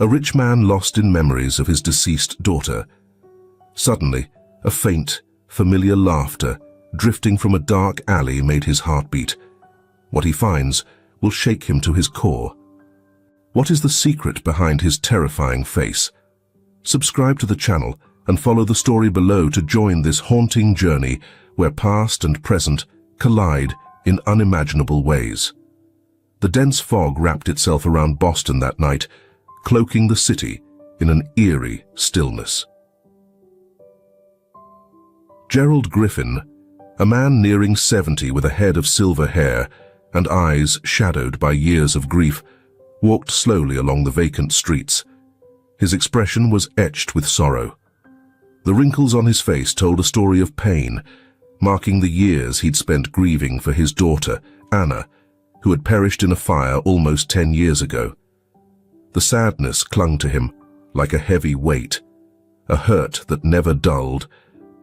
A rich man lost in memories of his deceased daughter. Suddenly, a faint, familiar laughter drifting from a dark alley made his heart beat. What he finds will shake him to his core. What is the secret behind his terrifying face? Subscribe to the channel and follow the story below to join this haunting journey where past and present collide in unimaginable ways. The dense fog wrapped itself around Boston that night, cloaking the city in an eerie stillness. Gerald Griffin, a man nearing 70 with a head of silver hair and eyes shadowed by years of grief, walked slowly along the vacant streets. His expression was etched with sorrow. The wrinkles on his face told a story of pain, marking the years he'd spent grieving for his daughter, Anna, who had perished in a fire almost 10 years ago. The sadness clung to him like a heavy weight, a hurt that never dulled,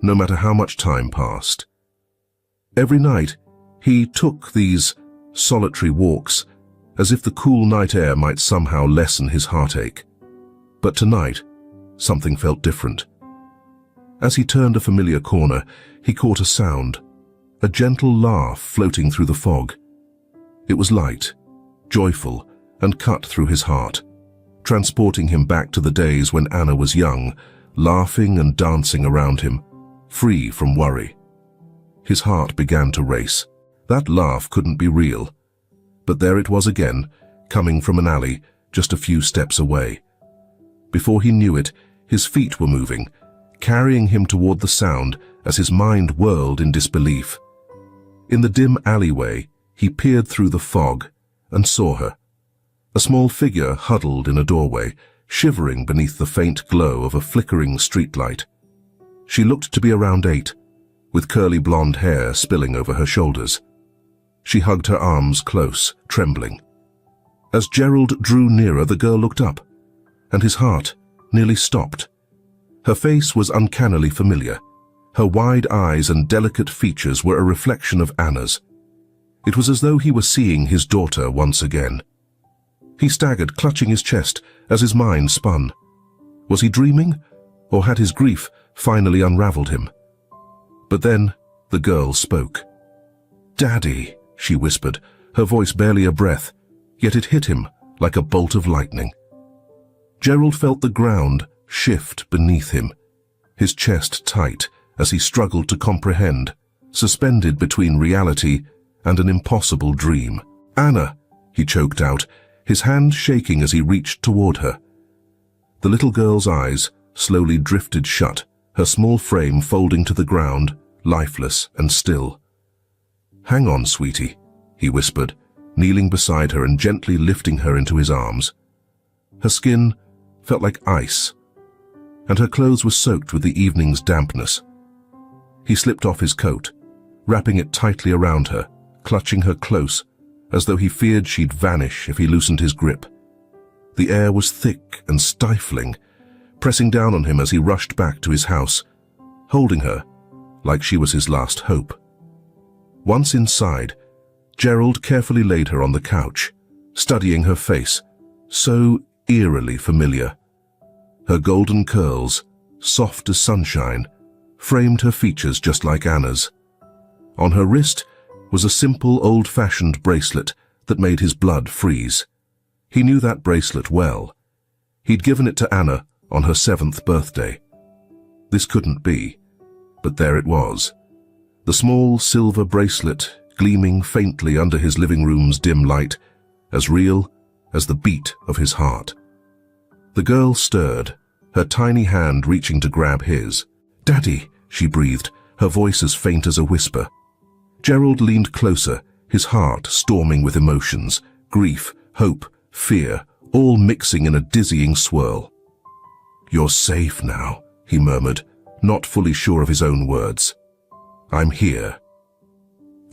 no matter how much time passed. Every night, he took these solitary walks, as if the cool night air might somehow lessen his heartache. But tonight, something felt different. As he turned a familiar corner, he caught a sound, a gentle laugh floating through the fog. It was light, joyful, and cut through his heart, transporting him back to the days when Anna was young, laughing and dancing around him, free from worry. His heart began to race. That laugh couldn't be real. But there it was again, coming from an alley just a few steps away. Before he knew it, his feet were moving, carrying him toward the sound as his mind whirled in disbelief. In the dim alleyway, he peered through the fog and saw her. A small figure huddled in a doorway, shivering beneath the faint glow of a flickering streetlight. She looked to be around 8, with curly blonde hair spilling over her shoulders. She hugged her arms close, trembling. As Gerald drew nearer, the girl looked up, and his heart nearly stopped. Her face was uncannily familiar. Her wide eyes and delicate features were a reflection of Anna's. It was as though he were seeing his daughter once again. He staggered, clutching his chest as his mind spun. Was he dreaming, or had his grief finally unraveled him? But then the girl spoke. "Daddy," she whispered, her voice barely a breath, yet it hit him like a bolt of lightning. Gerald felt the ground shift beneath him, his chest tight as he struggled to comprehend, suspended between reality and an impossible dream. "Anna," he choked out, his hand shaking as he reached toward her. The little girl's eyes slowly drifted shut, her small frame folding to the ground, lifeless and still. "Hang on, sweetie," he whispered, kneeling beside her and gently lifting her into his arms. Her skin felt like ice, and her clothes were soaked with the evening's dampness. He slipped off his coat, wrapping it tightly around her, clutching her close, as though he feared she'd vanish if he loosened his grip. The air was thick and stifling, pressing down on him as he rushed back to his house, holding her like she was his last hope. Once inside, Gerald carefully laid her on the couch, studying her face, so eerily familiar. Her golden curls, soft as sunshine, framed her features just like Anna's. On her wrist was a simple old-fashioned bracelet that made his blood freeze. He knew that bracelet well. He'd given it to Anna on her 7th birthday. This couldn't be, but there it was. The small silver bracelet gleaming faintly under his living room's dim light, as real as the beat of his heart. The girl stirred, her tiny hand reaching to grab his. "Daddy," she breathed, her voice as faint as a whisper. Gerald leaned closer, his heart storming with emotions, grief, hope, fear, all mixing in a dizzying swirl. "You're safe now," he murmured, not fully sure of his own words. "I'm here."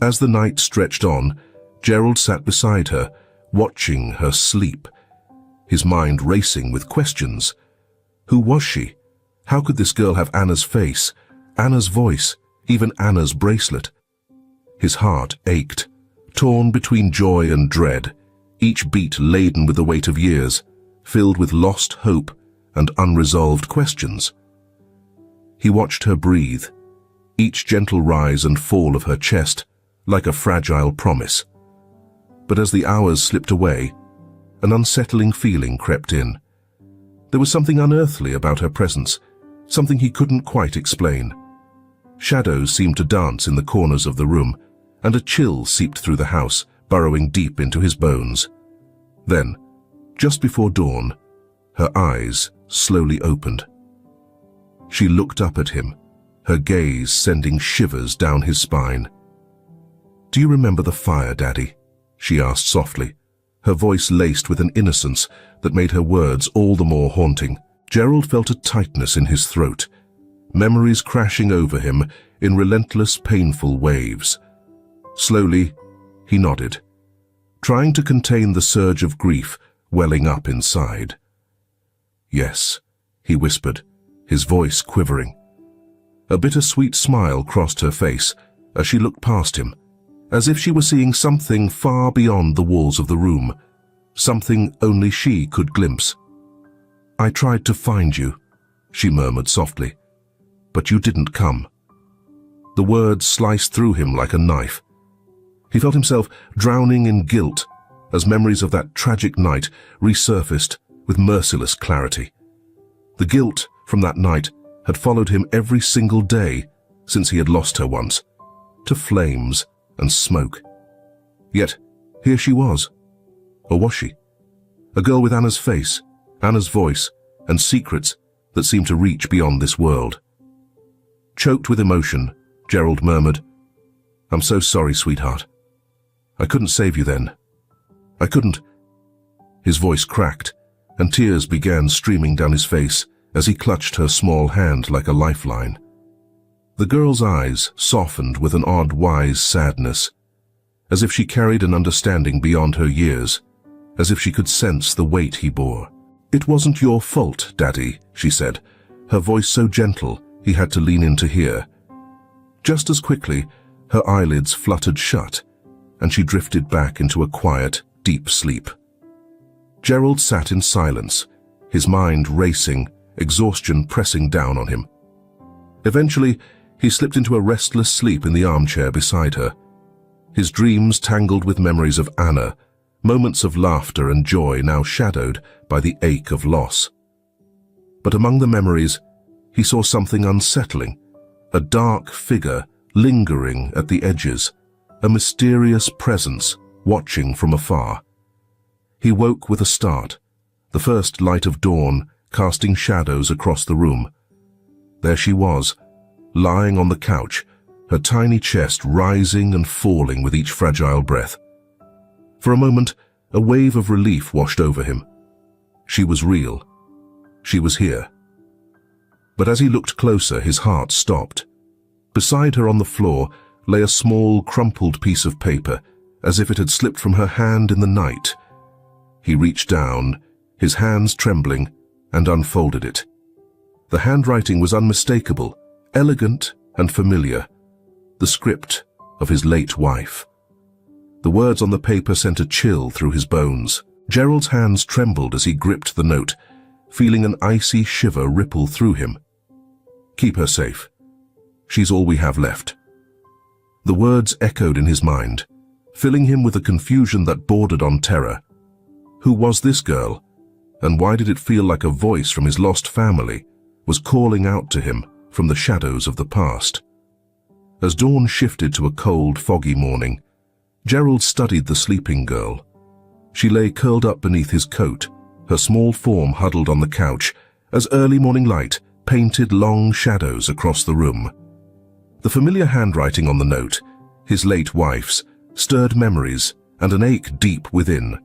As the night stretched on, Gerald sat beside her, watching her sleep, his mind racing with questions. Who was she? How could this girl have Anna's face, Anna's voice, even Anna's bracelet? His heart ached, torn between joy and dread, each beat laden with the weight of years, filled with lost hope and unresolved questions. He watched her breathe, each gentle rise and fall of her chest like a fragile promise. But as the hours slipped away, an unsettling feeling crept in. There was something unearthly about her presence, something he couldn't quite explain. Shadows seemed to dance in the corners of the room, and a chill seeped through the house, burrowing deep into his bones. Then, just before dawn, her eyes slowly opened. She looked up at him, her gaze sending shivers down his spine. "Do you remember the fire, Daddy?" she asked softly, her voice laced with an innocence that made her words all the more haunting. Gerald felt a tightness in his throat, memories crashing over him in relentless, painful waves. Slowly, he nodded, trying to contain the surge of grief welling up inside. "Yes," he whispered, his voice quivering. A bittersweet smile crossed her face as she looked past him, as if she were seeing something far beyond the walls of the room, something only she could glimpse. "I tried to find you," she murmured softly, "but you didn't come." The words sliced through him like a knife. He felt himself drowning in guilt as memories of that tragic night resurfaced with merciless clarity. The guilt from that night had followed him every single day since he had lost her once, to flames and smoke. Yet, here she was. Or was she? A girl with Anna's face, Anna's voice, and secrets that seemed to reach beyond this world. Choked with emotion, Gerald murmured, "I'm so sorry, sweetheart. I couldn't save you then. I couldn't." His voice cracked, and tears began streaming down his face as he clutched her small hand like a lifeline. The girl's eyes softened with an odd, wise sadness, as if she carried an understanding beyond her years, as if she could sense the weight he bore. "It wasn't your fault, Daddy," she said, her voice so gentle he had to lean in to hear. Just as quickly, her eyelids fluttered shut, and she drifted back into a quiet, deep sleep. Gerald sat in silence, his mind racing, exhaustion pressing down on him. Eventually, he slipped into a restless sleep in the armchair beside her. His dreams tangled with memories of Anna, moments of laughter and joy now shadowed by the ache of loss. But among the memories, he saw something unsettling, a dark figure lingering at the edges, a mysterious presence watching from afar. He woke with a start, the first light of dawn casting shadows across the room. There she was, lying on the couch, her tiny chest rising and falling with each fragile breath. For a moment, a wave of relief washed over him. She was real. She was here. But as he looked closer, his heart stopped. Beside her on the floor lay a small, crumpled piece of paper, as if it had slipped from her hand in the night. He reached down, his hands trembling, and unfolded it. The handwriting was unmistakable, elegant and familiar, the script of his late wife. The words on the paper sent a chill through his bones. Gerald's hands trembled as he gripped the note, feeling an icy shiver ripple through him. "Keep her safe. She's all we have left." The words echoed in his mind, filling him with a confusion that bordered on terror. Who was this girl, and why did it feel like a voice from his lost family was calling out to him from the shadows of the past? As dawn shifted to a cold, foggy morning, Gerald studied the sleeping girl. She lay curled up beneath his coat, her small form huddled on the couch, as early morning light painted long shadows across the room. The familiar handwriting on the note, his late wife's, stirred memories and an ache deep within.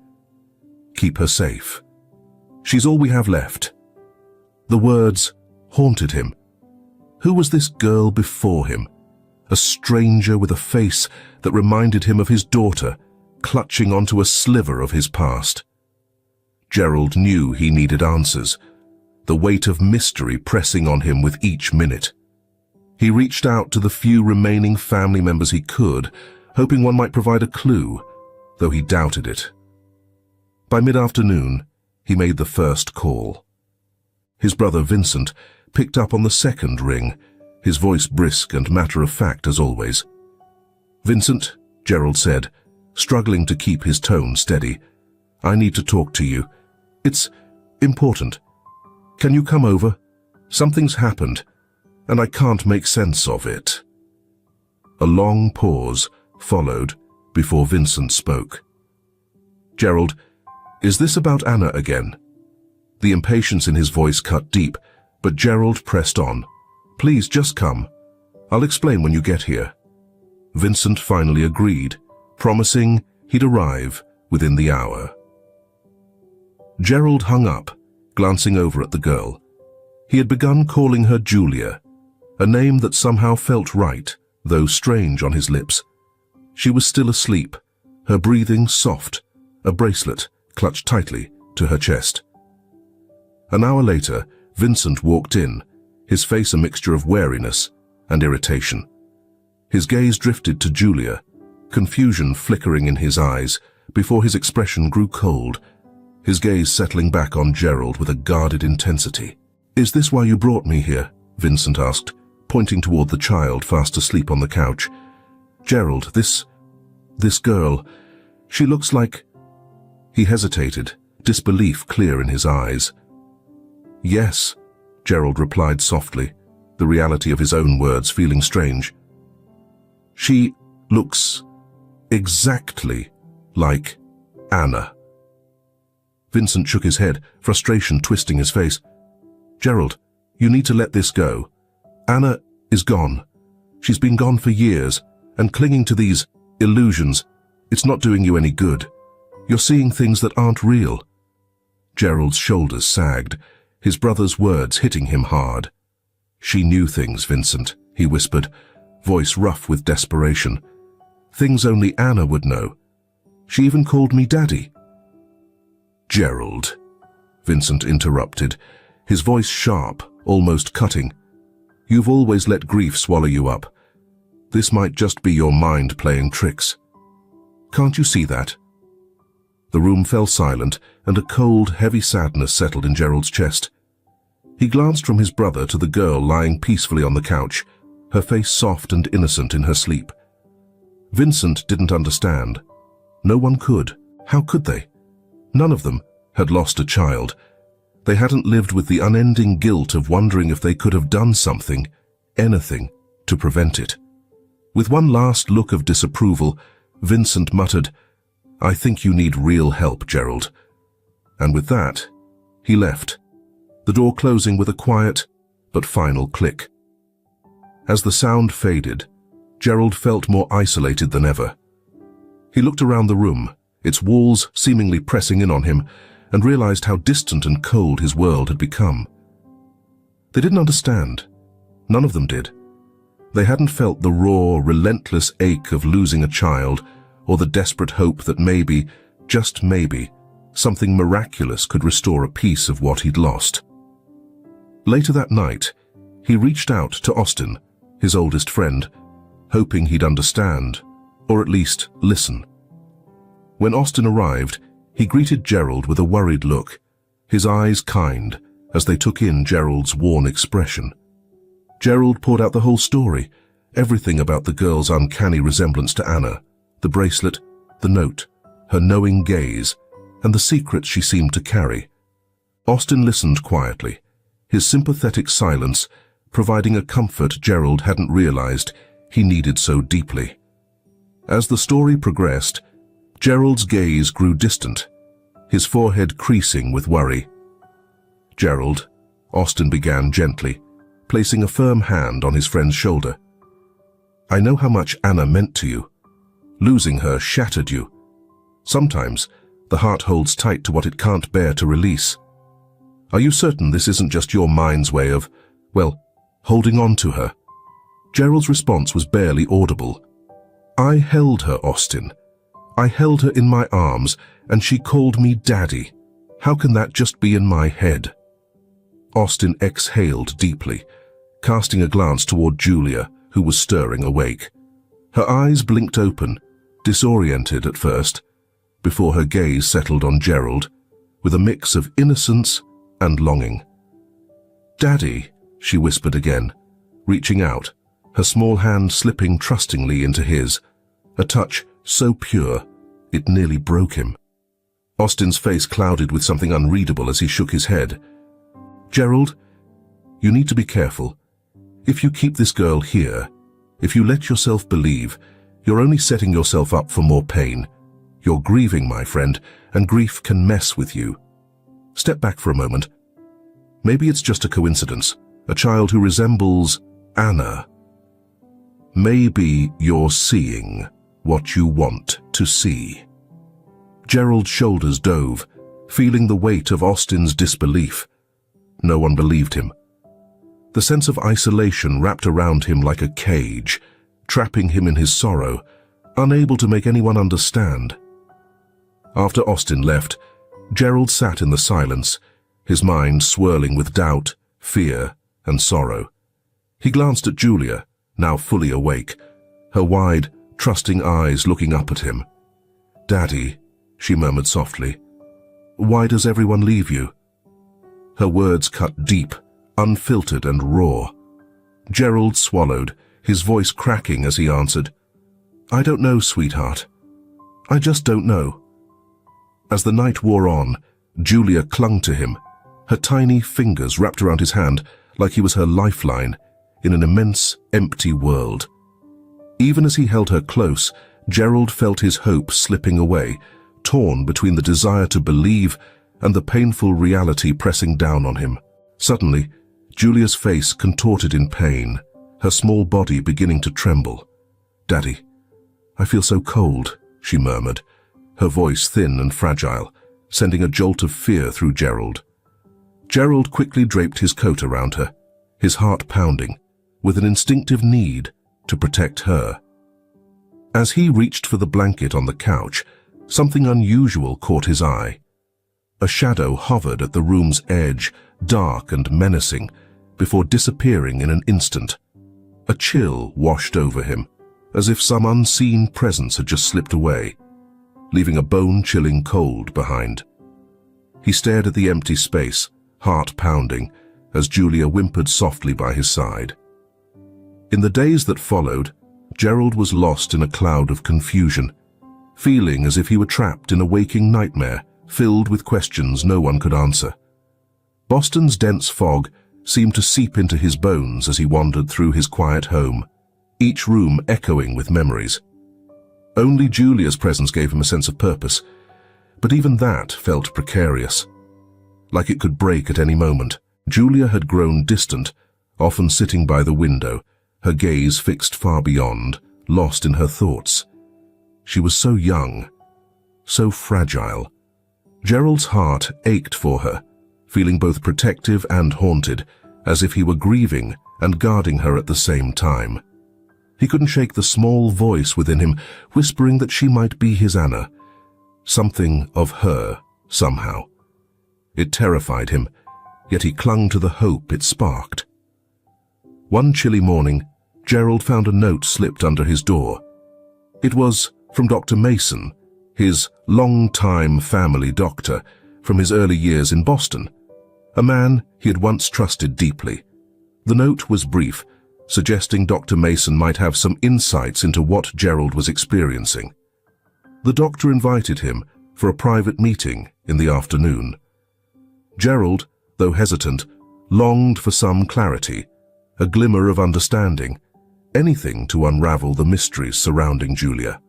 Keep her safe. She's all we have left. The words haunted him. Who was this girl before him? A stranger with a face that reminded him of his daughter, clutching onto a sliver of his past. Gerald knew he needed answers, the weight of mystery pressing on him with each minute. He reached out to the few remaining family members he could, hoping one might provide a clue, though he doubted it. By mid-afternoon, he made the first call. His brother Vincent picked up on the second ring, his voice brisk and matter-of-fact as always. "Vincent," Gerald said, struggling to keep his tone steady, "I need to talk to you. It's important. Can you come over? Something's happened, and I can't make sense of it." A long pause followed before Vincent spoke. "Gerald, is this about Anna again?" The impatience in his voice cut deep, but Gerald pressed on. "Please, just come. I'll explain when you get here." Vincent finally agreed, promising he'd arrive within the hour. Gerald hung up, glancing over at the girl. He had begun calling her Julia, a name that somehow felt right, though strange on his lips. She was still asleep, her breathing soft, a bracelet clutched tightly to her chest. An hour later, Vincent walked in, his face a mixture of wariness and irritation. His gaze drifted to Julia, confusion flickering in his eyes before his expression grew cold, his gaze settling back on Gerald with a guarded intensity. "Is this why you brought me here?" Vincent asked, pointing toward the child fast asleep on the couch. "Gerald, this girl, she looks like—" He hesitated, disbelief clear in his eyes. "Yes," Gerald replied softly, the reality of his own words feeling strange. "She looks exactly like Anna." Vincent shook his head, frustration twisting his face. "Gerald, you need to let this go. Anna is gone. She's been gone for years, and clinging to these illusions, it's not doing you any good. You're seeing things that aren't real." Gerald's shoulders sagged, his brother's words hitting him hard. "She knew things, Vincent," he whispered, voice rough with desperation. "Things only Anna would know. She even called me Daddy." "Gerald," Vincent interrupted, his voice sharp, almost cutting. "You've always let grief swallow you up. This might just be your mind playing tricks. Can't you see that?" The room fell silent, and a cold, heavy sadness settled in Gerald's chest. He glanced from his brother to the girl lying peacefully on the couch, her face soft and innocent in her sleep. Vincent didn't understand. No one could. How could they? None of them had lost a child. They hadn't lived with the unending guilt of wondering if they could have done something, anything, to prevent it. With one last look of disapproval, Vincent muttered, "I think you need real help, Gerald." And with that, he left, the door closing with a quiet but final click. As the sound faded, Gerald felt more isolated than ever. He looked around the room, its walls seemingly pressing in on him, and realized how distant and cold his world had become. They didn't understand. None of them did. They hadn't felt the raw, relentless ache of losing a child, or the desperate hope that maybe, just maybe, something miraculous could restore a piece of what he'd lost. Later that night, he reached out to Austin, his oldest friend, hoping he'd understand, or at least listen. When Austin arrived, he greeted Gerald with a worried look, his eyes kind as they took in Gerald's worn expression. Gerald poured out the whole story, everything about the girl's uncanny resemblance to Anna, the bracelet, the note, her knowing gaze, and the secrets she seemed to carry. Austin listened quietly, his sympathetic silence providing a comfort Gerald hadn't realized he needed so deeply. As the story progressed, Gerald's gaze grew distant, his forehead creasing with worry. "Gerald," Austin began gently, placing a firm hand on his friend's shoulder. "I know how much Anna meant to you. Losing her shattered you. Sometimes the heart holds tight to what it can't bear to release. Are you certain this isn't just your mind's way of, well, holding on to her?" Gerald's response was barely audible. "I held her, Austin. I held her in my arms, and she called me Daddy. How can that just be in my head?" Austin exhaled deeply, casting a glance toward Julia, who was stirring awake. Her eyes blinked open, disoriented at first, before her gaze settled on Gerald, with a mix of innocence and longing. "Daddy," she whispered again, reaching out, her small hand slipping trustingly into his, a touch so pure it nearly broke him. Austin's face clouded with something unreadable as he shook his head. "Gerald, you need to be careful. If you keep this girl here, if you let yourself believe, you're only setting yourself up for more pain. You're grieving, my friend, and grief can mess with you. Step back for a moment. Maybe it's just a coincidence, a child who resembles Anna. Maybe you're seeing what you want to see." Gerald's shoulders dove, feeling the weight of Austin's disbelief. No one believed him. The sense of isolation wrapped around him like a cage, trapping him in his sorrow, unable to make anyone understand. After Austin left, Gerald sat in the silence, his mind swirling with doubt, fear, and sorrow. He glanced at Julia, now fully awake, her wide, trusting eyes looking up at him. "Daddy," she murmured softly, "why does everyone leave you?" Her words cut deep, unfiltered and raw. Gerald swallowed, his voice cracking as he answered, "I don't know, sweetheart. I just don't know." As the night wore on, Julia clung to him, her tiny fingers wrapped around his hand like he was her lifeline in an immense, empty world. Even as he held her close, Gerald felt his hope slipping away, torn between the desire to believe and the painful reality pressing down on him. Suddenly, Julia's face contorted in pain, her small body beginning to tremble. "Daddy, I feel so cold," she murmured, her voice thin and fragile, sending a jolt of fear through Gerald. Gerald quickly draped his coat around her, his heart pounding, with an instinctive need to protect her. As he reached for the blanket on the couch, something unusual caught his eye. A shadow hovered at the room's edge, dark and menacing, before disappearing in an instant. A chill washed over him, as if some unseen presence had just slipped away, leaving a bone-chilling cold behind. He stared at the empty space, heart pounding, as Julia whimpered softly by his side. In the days that followed, Gerald was lost in a cloud of confusion, feeling as if he were trapped in a waking nightmare filled with questions no one could answer. Boston's dense fog seemed to seep into his bones as he wandered through his quiet home, each room echoing with memories. Only Julia's presence gave him a sense of purpose, but even that felt precarious. Like it could break at any moment, Julia had grown distant, often sitting by the window, her gaze fixed far beyond, lost in her thoughts. She was so young, so fragile. Gerald's heart ached for her, feeling both protective and haunted, as if he were grieving and guarding her at the same time. He couldn't shake the small voice within him, whispering that she might be his Anna, something of her, somehow. It terrified him, yet he clung to the hope it sparked. One chilly morning, Gerald found a note slipped under his door. It was from Dr. Mason, his long-time family doctor from his early years in Boston, a man he had once trusted deeply. The note was brief, suggesting Dr. Mason might have some insights into what Gerald was experiencing. The doctor invited him for a private meeting in the afternoon. Gerald, though hesitant, longed for some clarity, a glimmer of understanding, anything to unravel the mysteries surrounding Julia.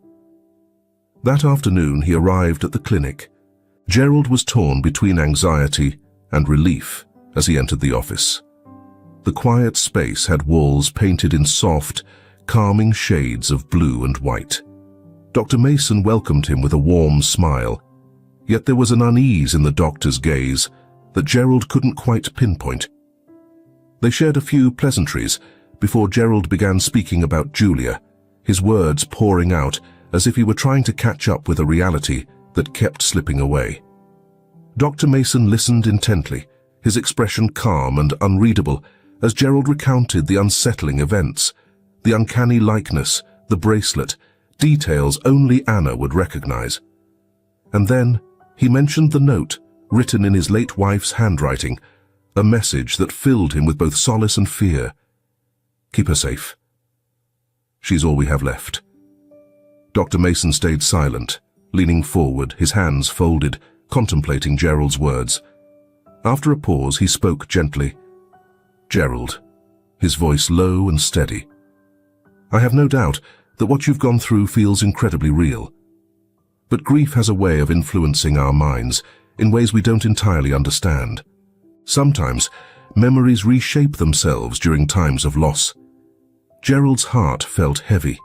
That afternoon he arrived at the clinic. Gerald was torn between anxiety and relief as he entered the office. The quiet space had walls painted in soft, calming shades of blue and white. Dr. Mason welcomed him with a warm smile, yet there was an unease in the doctor's gaze that Gerald couldn't quite pinpoint. They shared a few pleasantries before Gerald began speaking about Julia, his words pouring out as if he were trying to catch up with a reality that kept slipping away. Dr. Mason listened intently, his expression calm and unreadable, as Gerald recounted the unsettling events, the uncanny likeness, the bracelet, details only Anna would recognize. And then he mentioned the note written in his late wife's handwriting, a message that filled him with both solace and fear. Keep her safe. She's all we have left. Dr. Mason stayed silent, leaning forward, his hands folded, contemplating Gerald's words. After a pause, he spoke gently. Gerald, his voice low and steady. I have no doubt that what you've gone through feels incredibly real. But grief has a way of influencing our minds in ways we don't entirely understand. Sometimes, memories reshape themselves during times of loss. Gerald's heart felt heavy.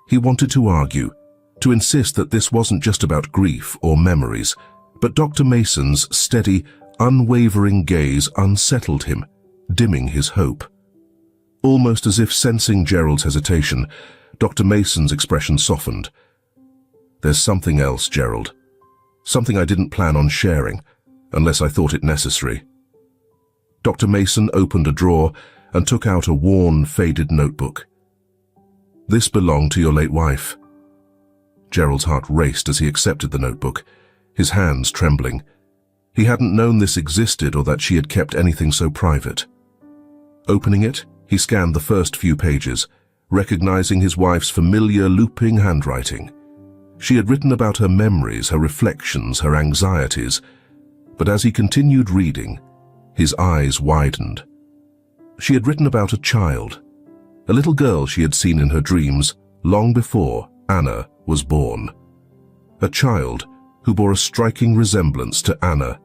He wanted to argue, to insist that this wasn't just about grief or memories, but Dr. Mason's steady, unwavering gaze unsettled him, dimming his hope. Almost as if sensing Gerald's hesitation, Dr. Mason's expression softened. There's something else, Gerald. Something I didn't plan on sharing, unless I thought it necessary. Dr. Mason opened a drawer and took out a worn, faded notebook. This belonged to your late wife. Gerald's heart raced as he accepted the notebook, his hands trembling. He hadn't known this existed or that she had kept anything so private. Opening it, he scanned the first few pages, recognizing his wife's familiar looping handwriting. She had written about her memories, her reflections, her anxieties, but as he continued reading, his eyes widened. She had written about a child, a little girl she had seen in her dreams long before Anna was born. A child who bore a striking resemblance to Anna.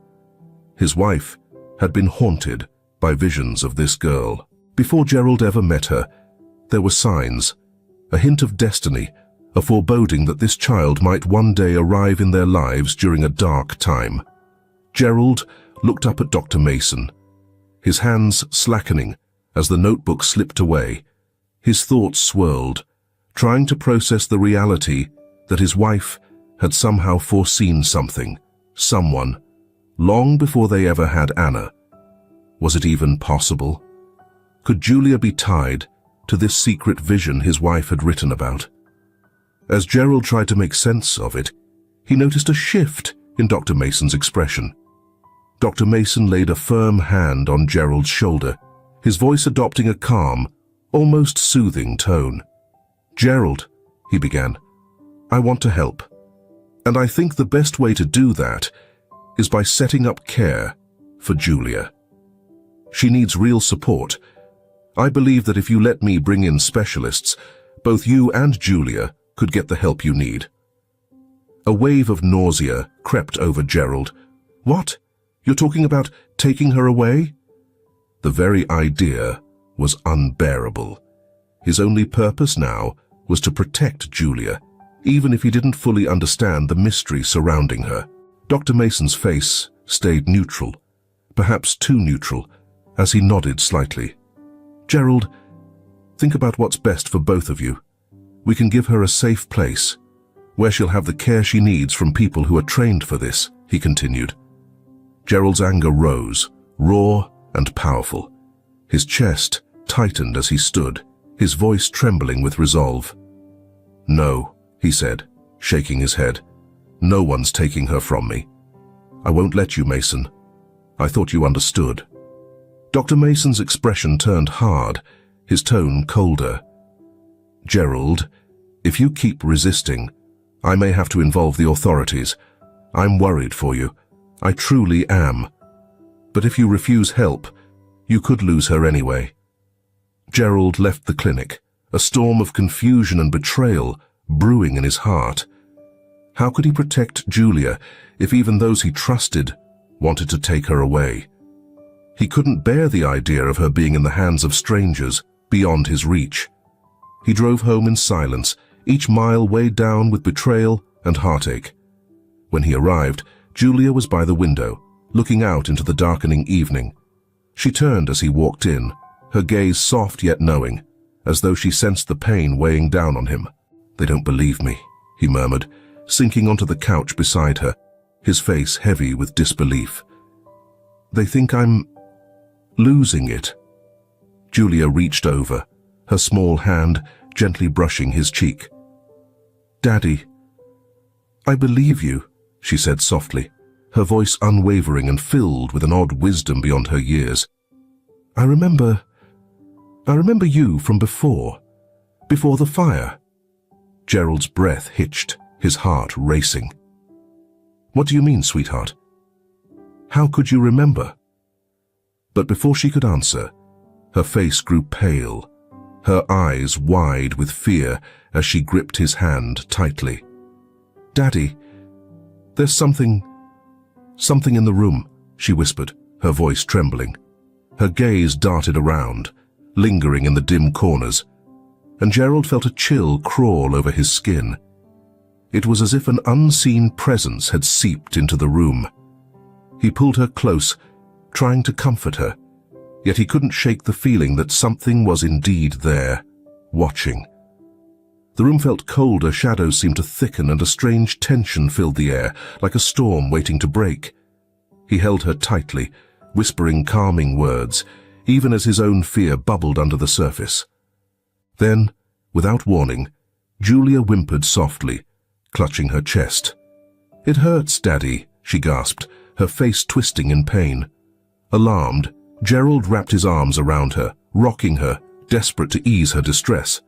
His wife had been haunted by visions of this girl. Before Gerald ever met her, there were signs, a hint of destiny, a foreboding that this child might one day arrive in their lives during a dark time. Gerald looked up at Dr. Mason, his hands slackening as the notebook slipped away. His thoughts swirled, trying to process the reality that his wife had somehow foreseen something, someone, long before they ever had Anna. Was it even possible? Could Julia be tied to this secret vision his wife had written about? As Gerald tried to make sense of it, he noticed a shift in Dr. Mason's expression. Dr. Mason laid a firm hand on Gerald's shoulder, his voice adopting a calm, almost soothing tone. Gerald, he began, I want to help. And I think the best way to do that is by setting up care for Julia. She needs real support. I believe that if you let me bring in specialists, both you and Julia could get the help you need. A wave of nausea crept over Gerald. What? You're talking about taking her away? The very idea was unbearable. His only purpose now was to protect Julia, even if he didn't fully understand the mystery surrounding her. Dr. Mason's face stayed neutral, perhaps too neutral, as he nodded slightly. Gerald, think about what's best for both of you. We can give her a safe place, where she'll have the care she needs from people who are trained for this, he continued. Gerald's anger rose, raw and powerful. His chest tightened as he stood, his voice trembling with resolve. No, he said, shaking his head. No one's taking her from me. I won't let you, Mason. I thought you understood. Dr. Mason's expression turned hard, his tone colder. Gerald, if you keep resisting, I may have to involve the authorities. I'm worried for you. I truly am. But if you refuse help, you could lose her anyway. Gerald left the clinic, a storm of confusion and betrayal brewing in his heart. How could he protect Julia if even those he trusted wanted to take her away? He couldn't bear the idea of her being in the hands of strangers beyond his reach. He drove home in silence, each mile weighed down with betrayal and heartache. When he arrived, Julia was by the window, looking out into the darkening evening. She turned as he walked in, her gaze soft yet knowing, as though she sensed the pain weighing down on him. They don't believe me, he murmured, sinking onto the couch beside her, his face heavy with disbelief. They think I'm losing it. Julia reached over, her small hand gently brushing his cheek. Daddy, I believe you, she said softly, her voice unwavering and filled with an odd wisdom beyond her years. I remember you from before the fire." Gerald's breath hitched, his heart racing. "What do you mean, sweetheart? How could you remember?" But before she could answer, her face grew pale, her eyes wide with fear as she gripped his hand tightly. "Daddy, there's something in the room," she whispered, her voice trembling. Her gaze darted around, lingering in the dim corners, and Gerald felt a chill crawl over his skin. It was as if an unseen presence had seeped into the room. He pulled her close, trying to comfort her, yet he couldn't shake the feeling that something was indeed there, watching. The room felt colder, shadows seemed to thicken, and a strange tension filled the air, like a storm waiting to break. He held her tightly, whispering calming words, even as his own fear bubbled under the surface. Then, without warning, Julia whimpered softly, clutching her chest. "It hurts, Daddy," she gasped, her face twisting in pain. Alarmed, Gerald wrapped his arms around her, rocking her, desperate to ease her distress.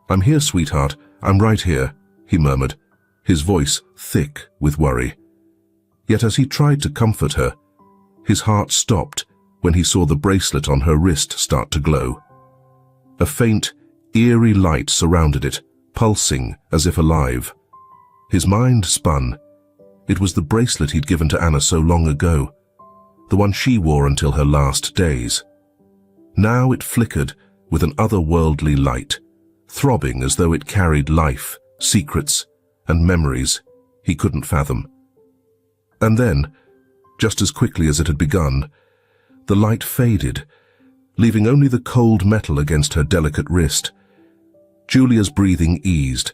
"I'm here, sweetheart. I'm right here," he murmured, his voice thick with worry. Yet as he tried to comfort her, his heart stopped when he saw the bracelet on her wrist start to glow. A faint, eerie light surrounded it, pulsing as if alive. His mind spun. It was the bracelet he'd given to Anna so long ago, the one she wore until her last days. Now it flickered with an otherworldly light, throbbing as though it carried life, secrets, and memories he couldn't fathom. And then, just as quickly as it had begun, the light faded, leaving only the cold metal against her delicate wrist. Julia's breathing eased,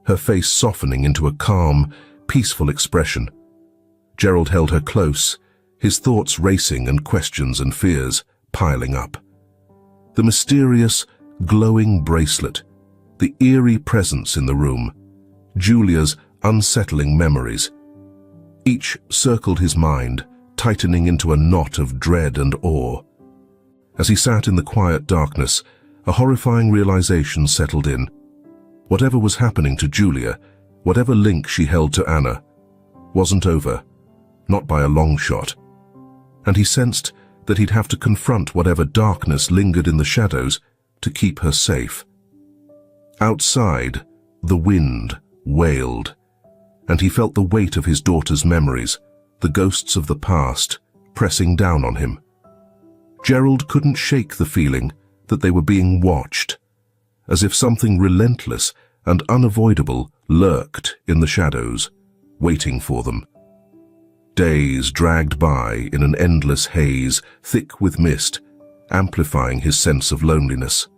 her face softening into a calm, peaceful expression. Gerald held her close, his thoughts racing and questions and fears piling up. The mysterious, glowing bracelet, the eerie presence in the room, Julia's unsettling memories. Each circled his mind, tightening into a knot of dread and awe. As he sat in the quiet darkness, a horrifying realization settled in. Whatever was happening to Julia, whatever link she held to Anna, wasn't over, not by a long shot. And he sensed that he'd have to confront whatever darkness lingered in the shadows to keep her safe. Outside, the wind wailed, and he felt the weight of his daughter's memories, the ghosts of the past, pressing down on him. Gerald couldn't shake the feeling that they were being watched, as if something relentless and unavoidable lurked in the shadows, waiting for them. Days dragged by in an endless haze, thick with mist, amplifying his sense of loneliness.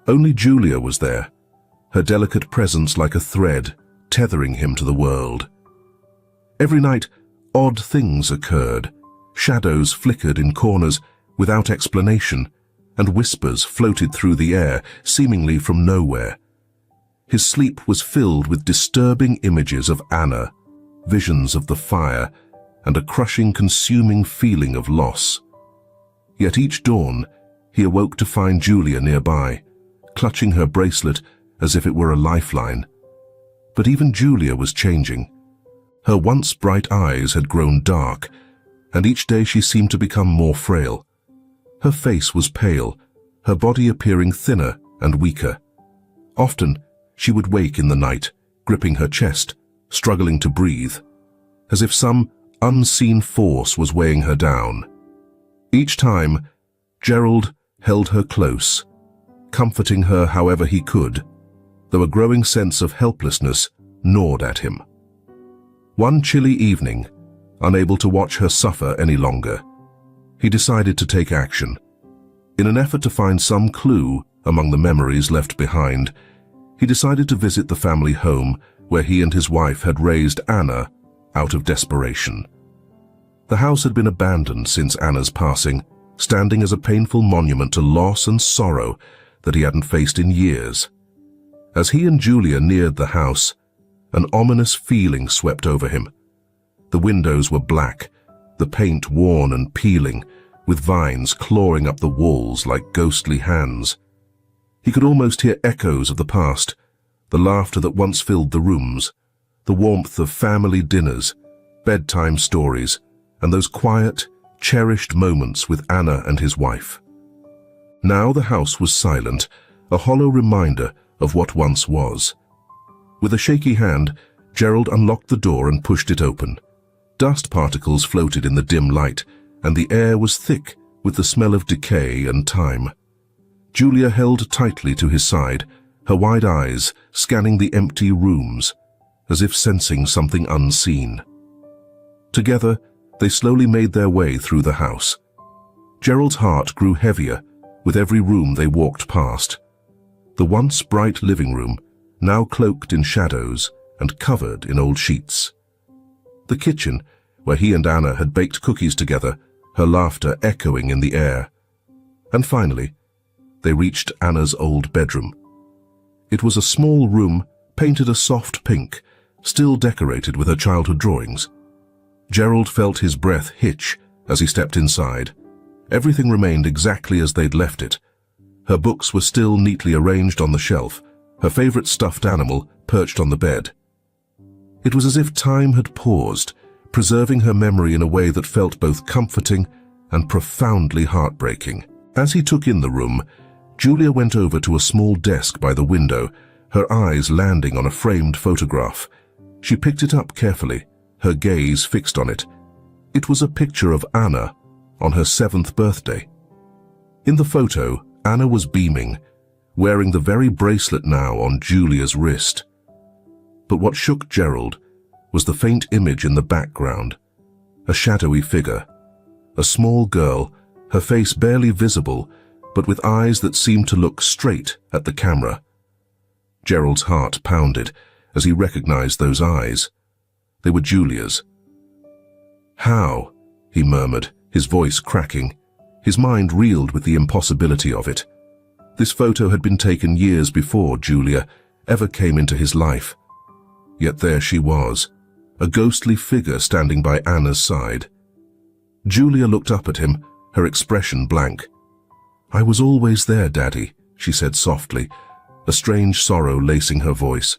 Only Julia was there, her delicate presence like a thread, tethering him to the world. Every night, odd things occurred. Shadows flickered in corners without explanation, and whispers floated through the air, seemingly from nowhere. His sleep was filled with disturbing images of Anna, visions of the fire, and a crushing, consuming feeling of loss. Yet each dawn, he awoke to find Julia nearby, clutching her bracelet as if it were a lifeline. But even Julia was changing. Her once bright eyes had grown dark, and each day she seemed to become more frail. Her face was pale, her body appearing thinner and weaker. Often, she would wake in the night, gripping her chest, struggling to breathe, as if some unseen force was weighing her down. Each time, Gerald held her close, comforting her however he could, though a growing sense of helplessness gnawed at him. One chilly evening, unable to watch her suffer any longer, he decided to take action. In an effort to find some clue among the memories left behind, he decided to visit the family home where he and his wife had raised Anna out of desperation. The house had been abandoned since Anna's passing, standing as a painful monument to loss and sorrow that he hadn't faced in years. As he and Julia neared the house, an ominous feeling swept over him. The windows were black, the paint worn and peeling, with vines clawing up the walls like ghostly hands. He could almost hear echoes of the past, the laughter that once filled the rooms, the warmth of family dinners, bedtime stories, and those quiet, cherished moments with Anna and his wife. Now the house was silent, a hollow reminder of what once was. With a shaky hand, Gerald unlocked the door and pushed it open. Dust particles floated in the dim light, and the air was thick with the smell of decay and time. Julia held tightly to his side, her wide eyes scanning the empty rooms, as if sensing something unseen. Together, they slowly made their way through the house. Gerald's heart grew heavier with every room they walked past. The once bright living room, now cloaked in shadows and covered in old sheets. The kitchen, where he and Anna had baked cookies together, her laughter echoing in the air. And finally, they reached Anna's old bedroom. It was a small room painted a soft pink, still decorated with her childhood drawings. Gerald felt his breath hitch as he stepped inside. Everything remained exactly as they'd left it. Her books were still neatly arranged on the shelf, her favorite stuffed animal perched on the bed. It was as if time had paused, preserving her memory in a way that felt both comforting and profoundly heartbreaking. As he took in the room, Julia went over to a small desk by the window, her eyes landing on a framed photograph. She picked it up carefully, her gaze fixed on it. It was a picture of Anna on her 7th birthday. In the photo, Anna was beaming, wearing the very bracelet now on Julia's wrist. But what shook Gerald was the faint image in the background, a shadowy figure, a small girl, her face barely visible, but with eyes that seemed to look straight at the camera. Gerald's heart pounded as he recognized those eyes. They were Julia's. "How?" he murmured, his voice cracking. His mind reeled with the impossibility of it. This photo had been taken years before Julia ever came into his life. Yet there she was, a ghostly figure standing by Anna's side. Julia looked up at him, her expression blank. "I was always there, Daddy," she said softly, a strange sorrow lacing her voice.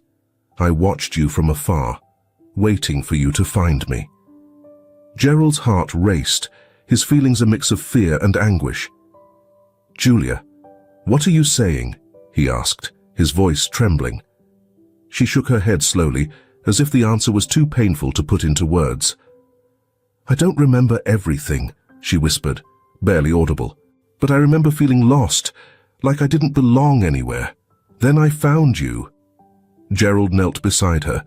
"I watched you from afar, waiting for you to find me." Gerald's heart raced, his feelings a mix of fear and anguish. "Julia, what are you saying?" he asked, his voice trembling. She shook her head slowly, as if the answer was too painful to put into words. "I don't remember everything," she whispered, barely audible. "But I remember feeling lost, like I didn't belong anywhere. Then I found you." Gerald knelt beside her,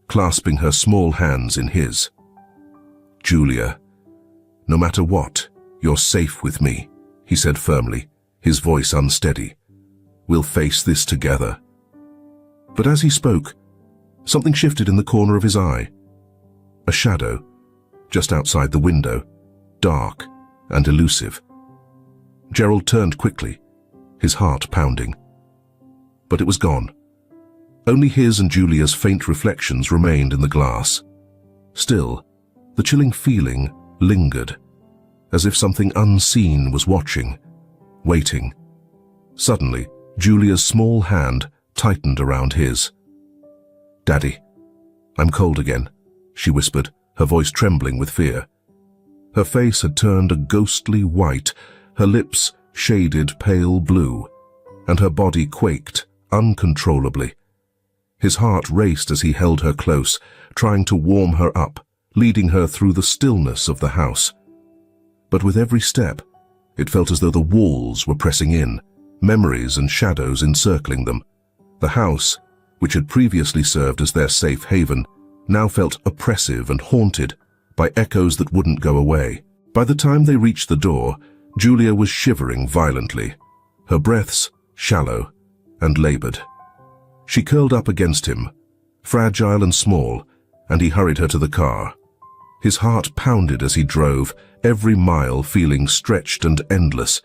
clasping her small hands in his. "Julia, no matter what, you're safe with me," he said firmly, his voice unsteady. "We'll face this together." But as he spoke, something shifted in the corner of his eye. A shadow, just outside the window, dark and elusive. Gerald turned quickly, his heart pounding. But it was gone. Only his and Julia's faint reflections remained in the glass. Still, the chilling feeling lingered, as if something unseen was watching, waiting. Suddenly, Julia's small hand tightened around his. "Daddy, I'm cold again," she whispered, her voice trembling with fear. Her face had turned a ghostly white, her lips shaded pale blue, and her body quaked uncontrollably. His heart raced as he held her close, trying to warm her up, leading her through the stillness of the house. But with every step, it felt as though the walls were pressing in, memories and shadows encircling them. The house, which had previously served as their safe haven, now felt oppressive and haunted by echoes that wouldn't go away. By the time they reached the door, Julia was shivering violently, her breaths shallow and labored. She curled up against him, fragile and small, and he hurried her to the car. His heart pounded as he drove, every mile feeling stretched and endless,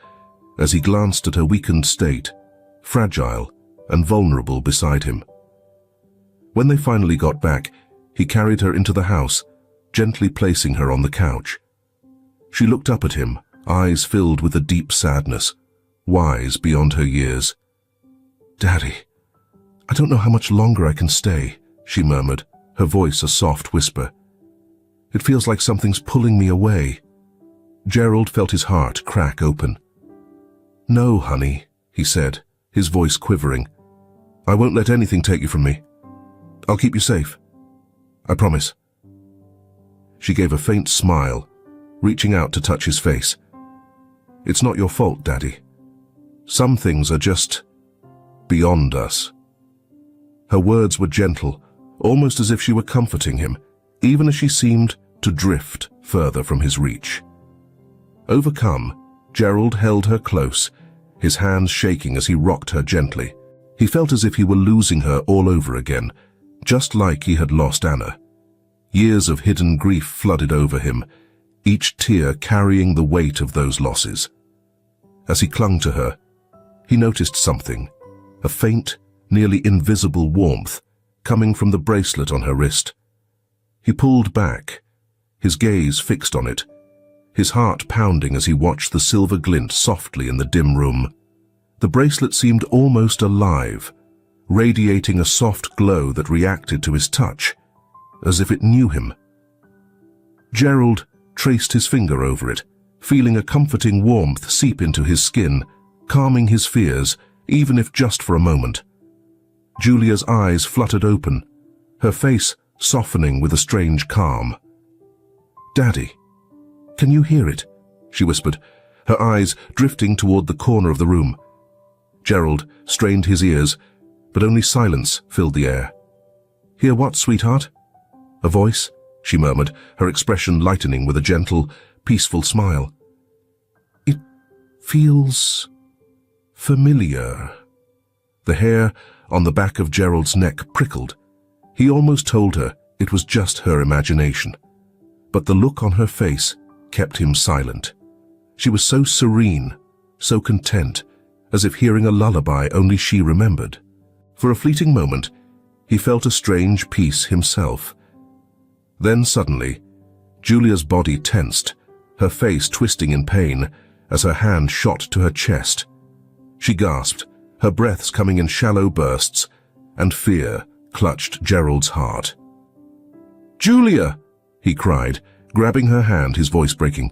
as he glanced at her weakened state, fragile and vulnerable beside him. When they finally got back, he carried her into the house, gently placing her on the couch. She looked up at him, eyes filled with a deep sadness, wise beyond her years. "Daddy, I don't know how much longer I can stay," she murmured, her voice a soft whisper. "It feels like something's pulling me away." Gerald felt his heart crack open. "No, honey," he said, his voice quivering. "I won't let anything take you from me. I'll keep you safe. I promise." She gave a faint smile, reaching out to touch his face. "It's not your fault, Daddy. Some things are just beyond us." Her words were gentle, almost as if she were comforting him, even as she seemed to drift further from his reach. Overcome, Gerald held her close, his hands shaking as he rocked her gently. He felt as if he were losing her all over again, just like he had lost Anna. Years of hidden grief flooded over him, each tear carrying the weight of those losses. As he clung to her, he noticed something, a faint, nearly invisible warmth coming from the bracelet on her wrist. He pulled back, his gaze fixed on it, his heart pounding as he watched the silver glint softly in the dim room. The bracelet seemed almost alive, radiating a soft glow that reacted to his touch, as if it knew him. Gerald traced his finger over it, feeling a comforting warmth seep into his skin, calming his fears, even if just for a moment. Julia's eyes fluttered open, her face softening with a strange calm. "Daddy, can you hear it?" she whispered, her eyes drifting toward the corner of the room. Gerald strained his ears, but only silence filled the air. "Hear what, sweetheart?" "A voice," she murmured, her expression lightening with a gentle, peaceful smile. "It feels familiar." The hair on the back of Gerald's neck prickled. He almost told her it was just her imagination. But the look on her face kept him silent. She was so serene, so content, as if hearing a lullaby only she remembered. For a fleeting moment, he felt a strange peace himself. Then suddenly, Julia's body tensed, her face twisting in pain as her hand shot to her chest. She gasped, her breaths coming in shallow bursts, and fear clutched Gerald's heart. "Julia!" he cried, grabbing her hand, his voice breaking.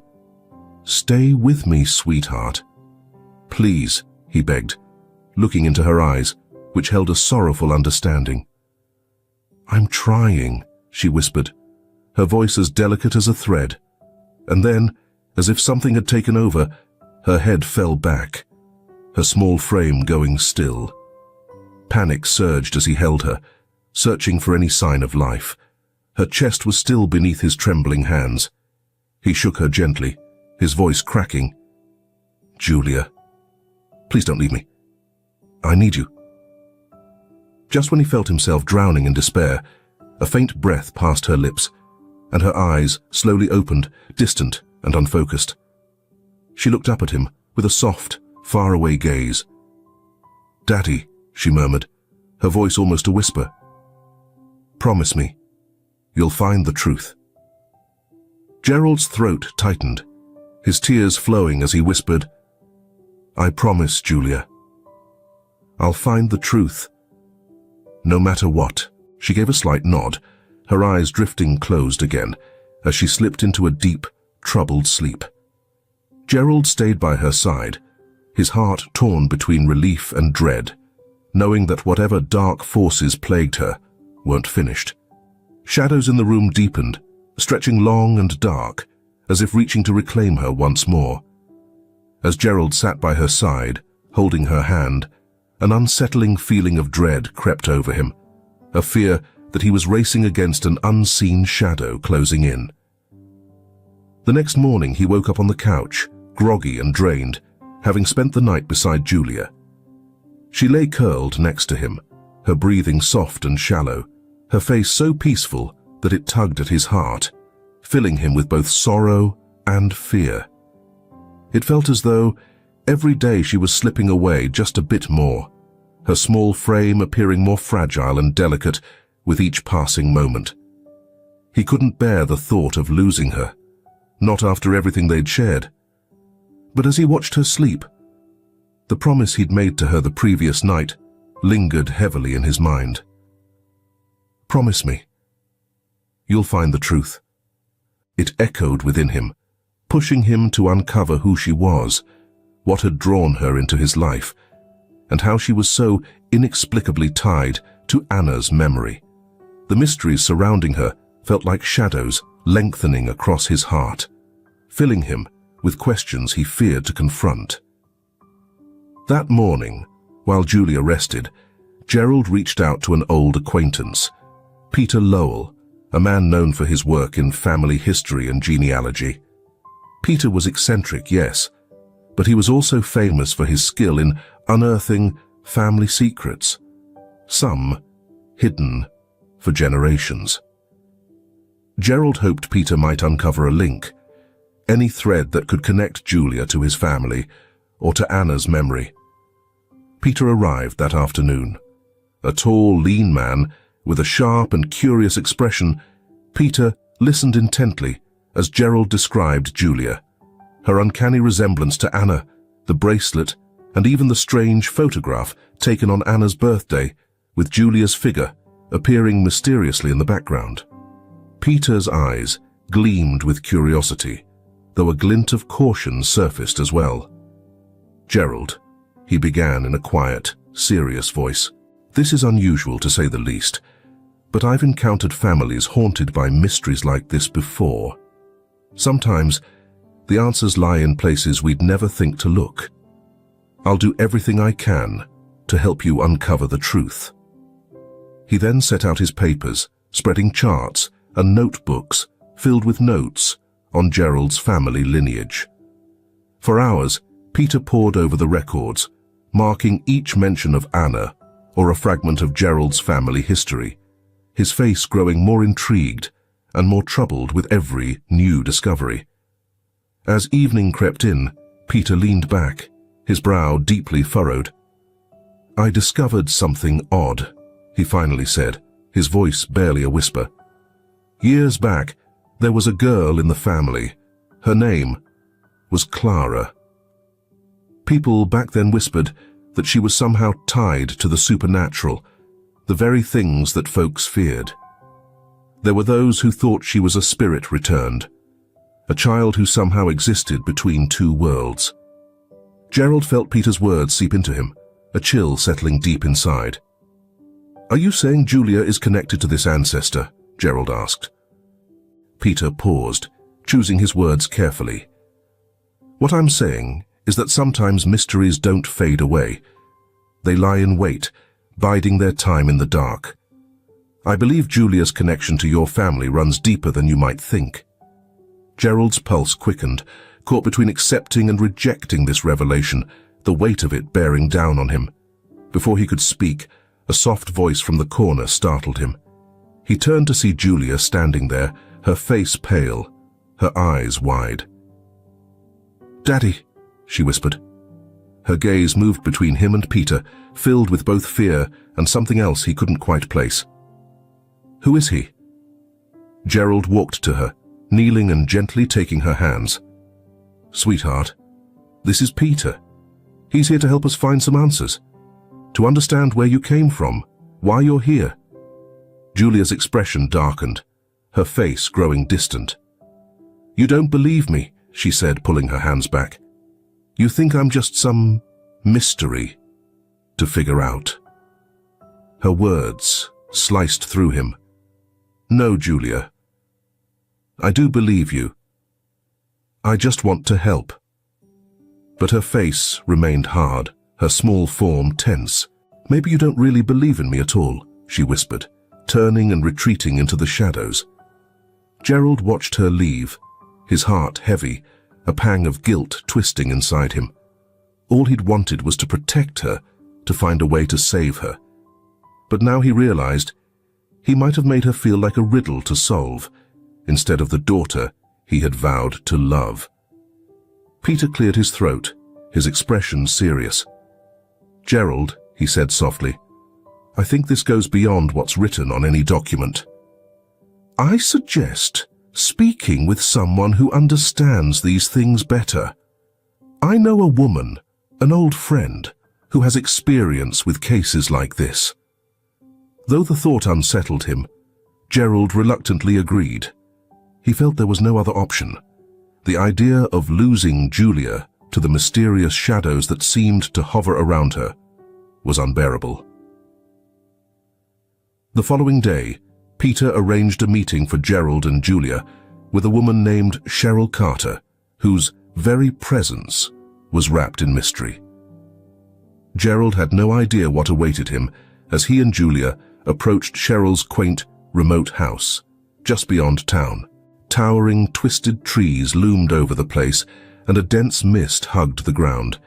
"Stay with me, sweetheart. Please," he begged, looking into her eyes, which held a sorrowful understanding. "I'm trying," she whispered, her voice as delicate as a thread. And then, as if something had taken over, her head fell back, her small frame going still. Panic surged as he held her, searching for any sign of life. Her chest was still beneath his trembling hands. He shook her gently, his voice cracking. "Julia, please don't leave me. I need you." Just when he felt himself drowning in despair, a faint breath passed her lips, and her eyes slowly opened, distant and unfocused. She looked up at him with a soft, faraway gaze. "Daddy," she murmured, her voice almost a whisper. "Promise me, you'll find the truth." Gerald's throat tightened, his tears flowing as he whispered, "I promise, Julia. I'll find the truth, no matter what." She gave a slight nod, her eyes drifting closed again, as she slipped into a deep, troubled sleep. Gerald stayed by her side, his heart torn between relief and dread, knowing that whatever dark forces plagued her weren't finished. Shadows in the room deepened, stretching long and dark, as if reaching to reclaim her once more. As Gerald sat by her side, holding her hand, an unsettling feeling of dread crept over him, a fear that he was racing against an unseen shadow closing in. The next morning he woke up on the couch, groggy and drained, having spent the night beside Julia. She lay curled next to him, her breathing soft and shallow, her face so peaceful that it tugged at his heart, filling him with both sorrow and fear. It felt as though every day she was slipping away just a bit more, her small frame appearing more fragile and delicate with each passing moment. He couldn't bear the thought of losing her, not after everything they'd shared. But as he watched her sleep, the promise he'd made to her the previous night lingered heavily in his mind. "Promise me. You'll find the truth." It echoed within him, pushing him to uncover who she was, what had drawn her into his life, and how she was so inexplicably tied to Anna's memory. The mysteries surrounding her felt like shadows lengthening across his heart, filling him with questions he feared to confront. That morning, while Julia rested, Gerald reached out to an old acquaintance, Peter Lowell, a man known for his work in family history and genealogy. Peter was eccentric, yes, but he was also famous for his skill in unearthing family secrets, some hidden for generations. Gerald hoped Peter might uncover a link, any thread that could connect Julia to his family or to Anna's memory. Peter arrived that afternoon. A tall, lean man with a sharp and curious expression, Peter listened intently as Gerald described Julia, her uncanny resemblance to Anna, the bracelet, and even the strange photograph taken on Anna's birthday, with Julia's figure appearing mysteriously in the background. Peter's eyes gleamed with curiosity, though a glint of caution surfaced as well. "Gerald," he began in a quiet, serious voice, "this is unusual to say the least, but I've encountered families haunted by mysteries like this before. Sometimes the answers lie in places we'd never think to look. I'll do everything I can to help you uncover the truth." He then set out his papers, spreading charts and notebooks filled with notes on Gerald's family lineage. For hours, Peter pored over the records, marking each mention of Anna or a fragment of Gerald's family history, his face growing more intrigued and more troubled with every new discovery. As evening crept in, Peter leaned back, his brow deeply furrowed. "I discovered something odd," he finally said, his voice barely a whisper. "Years back, there was a girl in the family. Her name was Clara. People back then whispered that she was somehow tied to the supernatural, the very things that folks feared. There were those who thought she was a spirit returned, a child who somehow existed between two worlds." Gerald felt Peter's words seep into him, a chill settling deep inside. "Are you saying Julia is connected to this ancestor?" Gerald asked. Peter paused, choosing his words carefully. "What I'm saying is that sometimes mysteries don't fade away. They lie in wait, biding their time in the dark. I believe Julia's connection to your family runs deeper than you might think." Gerald's pulse quickened, caught between accepting and rejecting this revelation, the weight of it bearing down on him. Before he could speak, a soft voice from the corner startled him. He turned to see Julia standing there, her face pale, her eyes wide. "Daddy," she whispered. Her gaze moved between him and Peter, filled with both fear and something else he couldn't quite place. "Who is he?" Gerald walked to her, kneeling and gently taking her hands. "Sweetheart, this is Peter. He's here to help us find some answers, to understand where you came from, why you're here." Julia's expression darkened, her face growing distant. "You don't believe me," she said, pulling her hands back. "You think I'm just some mystery to figure out." Her words sliced through him. "No, Julia. I do believe you. I just want to help." But her face remained hard, her small form tense. "Maybe you don't really believe in me at all," she whispered, turning and retreating into the shadows. Gerald watched her leave, his heart heavy, a pang of guilt twisting inside him. All he'd wanted was to protect her, to find a way to save her. But now he realized he might have made her feel like a riddle to solve, instead of the daughter he had vowed to love. Peter cleared his throat, his expression serious. "Gerald," he said softly, "I think this goes beyond what's written on any document. I suggest speaking with someone who understands these things better. I know a woman, an old friend, who has experience with cases like this." Though the thought unsettled him, Gerald reluctantly agreed. He felt there was no other option. The idea of losing Julia to the mysterious shadows that seemed to hover around her was unbearable. The following day, Peter arranged a meeting for Gerald and Julia with a woman named Cheryl Carter, whose very presence was wrapped in mystery. Gerald had no idea what awaited him as he and Julia approached Cheryl's quaint, remote house, just beyond town. Towering, twisted trees loomed over the place, and a dense mist hugged the ground,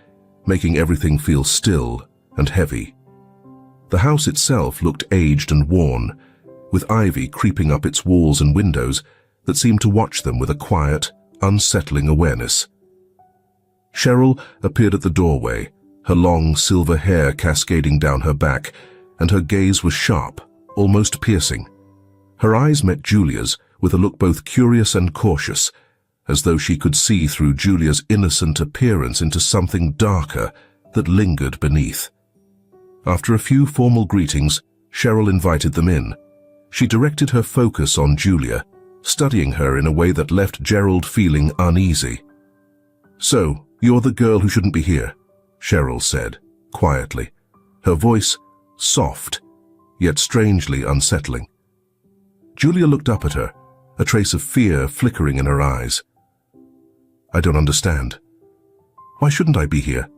making everything feel still and heavy. The house itself looked aged and worn, with ivy creeping up its walls and windows that seemed to watch them with a quiet, unsettling awareness. Cheryl appeared at the doorway, her long silver hair cascading down her back, and her gaze was sharp, almost piercing. Her eyes met Julia's with a look both curious and cautious, as though she could see through Julia's innocent appearance into something darker that lingered beneath. After a few formal greetings, Cheryl invited them in. She directed her focus on Julia, studying her in a way that left Gerald feeling uneasy. "So, you're the girl who shouldn't be here," Cheryl said, quietly, her voice soft, yet strangely unsettling. Julia looked up at her, a trace of fear flickering in her eyes. "I don't understand. Why shouldn't I be here?"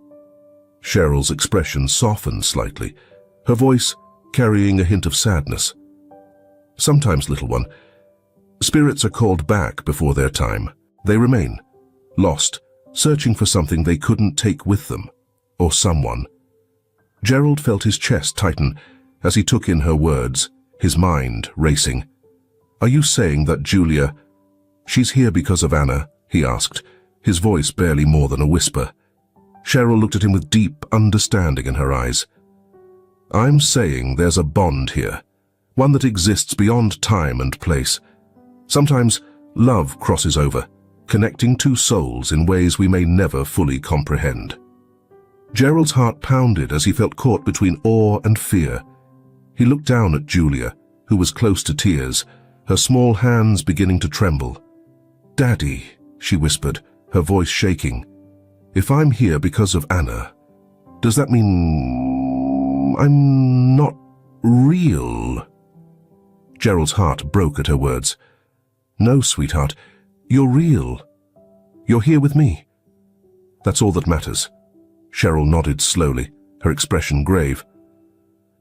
Cheryl's expression softened slightly, her voice carrying a hint of sadness. "Sometimes, little one, spirits are called back before their time. They remain, lost, searching for something they couldn't take with them, or someone." Gerald felt his chest tighten as he took in her words, his mind racing. "Are you saying that Julia... she's here because of Anna?" he asked, his voice barely more than a whisper. Cheryl looked at him with deep understanding in her eyes. "I'm saying there's a bond here, one that exists beyond time and place. Sometimes love crosses over, connecting two souls in ways we may never fully comprehend." Gerald's heart pounded as he felt caught between awe and fear. He looked down at Julia, who was close to tears, her small hands beginning to tremble. "Daddy," she whispered, her voice shaking. "If I'm here because of Anna, does that mean I'm not real?" Gerald's heart broke at her words. "No, sweetheart, you're real. You're here with me. That's all that matters." Cheryl nodded slowly, her expression grave.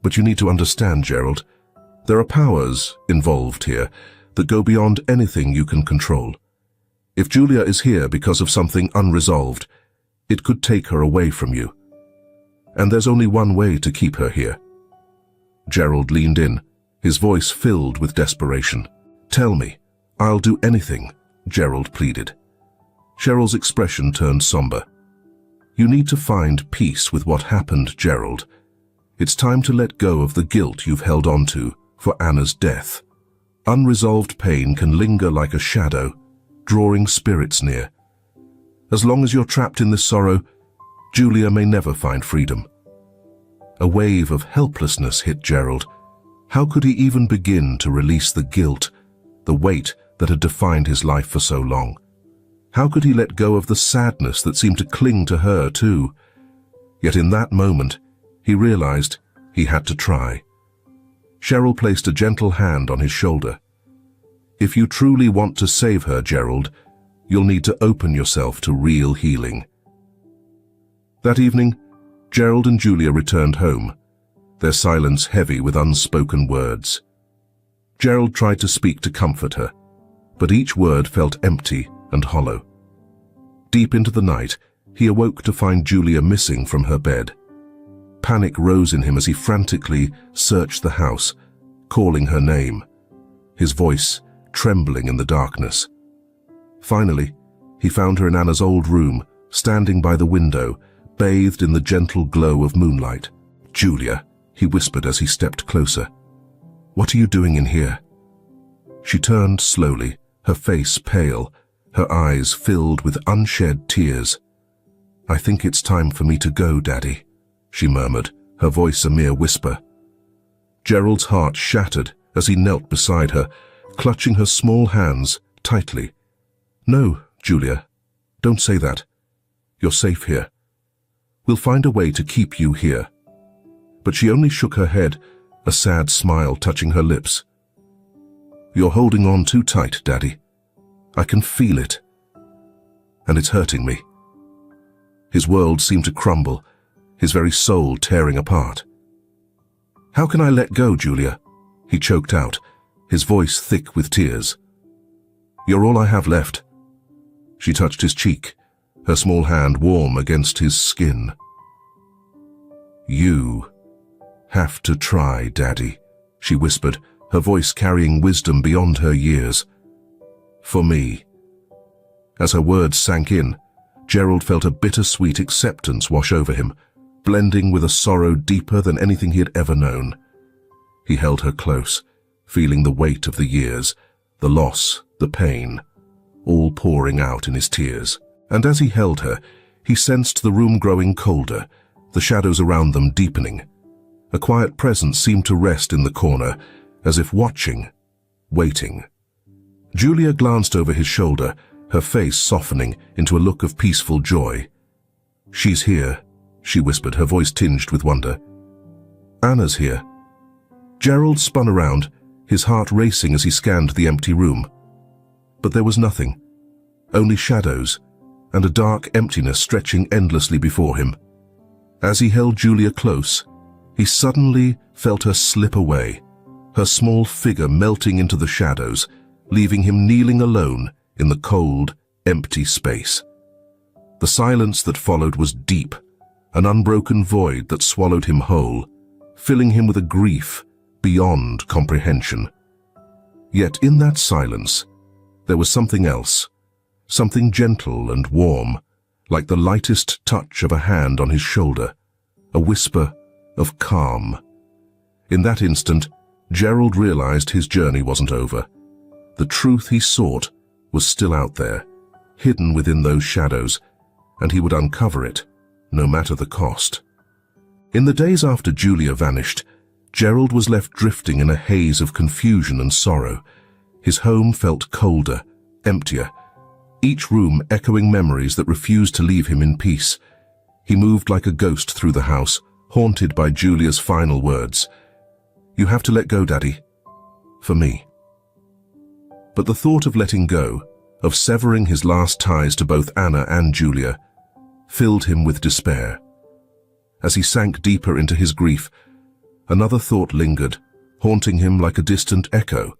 "But you need to understand, Gerald, there are powers involved here that go beyond anything you can control. If Julia is here because of something unresolved, it could take her away from you. And there's only one way to keep her here." Gerald leaned in, his voice filled with desperation. "Tell me, I'll do anything," Gerald pleaded. Cheryl's expression turned somber. "You need to find peace with what happened, Gerald. It's time to let go of the guilt you've held on to for Anna's death. Unresolved pain can linger like a shadow, drawing spirits near. As long as you're trapped in this sorrow, Julia may never find freedom." A wave of helplessness hit Gerald. How could he even begin to release the guilt, the weight that had defined his life for so long? How could he let go of the sadness that seemed to cling to her too? Yet in that moment, he realized he had to try. Cheryl placed a gentle hand on his shoulder. "If you truly want to save her, Gerald, you'll need to open yourself to real healing." That evening, Gerald and Julia returned home, their silence heavy with unspoken words. Gerald tried to speak to comfort her, but each word felt empty and hollow. Deep into the night, he awoke to find Julia missing from her bed. Panic rose in him as he frantically searched the house, calling her name, his voice trembling in the darkness. Finally, he found her in Anna's old room, standing by the window, bathed in the gentle glow of moonlight. "Julia," he whispered as he stepped closer. "What are you doing in here?" She turned slowly, her face pale, her eyes filled with unshed tears. "I think it's time for me to go, Daddy," she murmured, her voice a mere whisper. Gerald's heart shattered as he knelt beside her, clutching her small hands tightly. "No, Julia, don't say that. You're safe here. We'll find a way to keep you here." But she only shook her head, a sad smile touching her lips. "You're holding on too tight, Daddy. I can feel it. And it's hurting me." His world seemed to crumble, his very soul tearing apart. "How can I let go, Julia?" he choked out, his voice thick with tears. "You're all I have left." She touched his cheek, her small hand warm against his skin. "You have to try, Daddy," she whispered, her voice carrying wisdom beyond her years. "For me." As her words sank in, Gerald felt a bittersweet acceptance wash over him, blending with a sorrow deeper than anything he had ever known. He held her close, feeling the weight of the years, the loss, the pain, all pouring out in his tears. And as he held her, he sensed the room growing colder, the shadows around them deepening. A quiet presence seemed to rest in the corner, as if watching, waiting. Julia glanced over his shoulder, her face softening into a look of peaceful joy. "She's here," she whispered, her voice tinged with wonder. "Anna's here." Gerald spun around, his heart racing as he scanned the empty room. But there was nothing, only shadows, and a dark emptiness stretching endlessly before him. As he held Julia close, he suddenly felt her slip away, her small figure melting into the shadows, leaving him kneeling alone in the cold, empty space. The silence that followed was deep, an unbroken void that swallowed him whole, filling him with a grief beyond comprehension. Yet in that silence, there was something else, something gentle and warm, like the lightest touch of a hand on his shoulder, a whisper of calm. In that instant, Gerald realized his journey wasn't over. The truth he sought was still out there, hidden within those shadows, and he would uncover it, no matter the cost. In the days after Julia vanished, Gerald was left drifting in a haze of confusion and sorrow. His home felt colder, emptier, each room echoing memories that refused to leave him in peace. He moved like a ghost through the house, haunted by Julia's final words. "You have to let go, Daddy. For me." But the thought of letting go, of severing his last ties to both Anna and Julia, filled him with despair. As he sank deeper into his grief, another thought lingered, haunting him like a distant echo.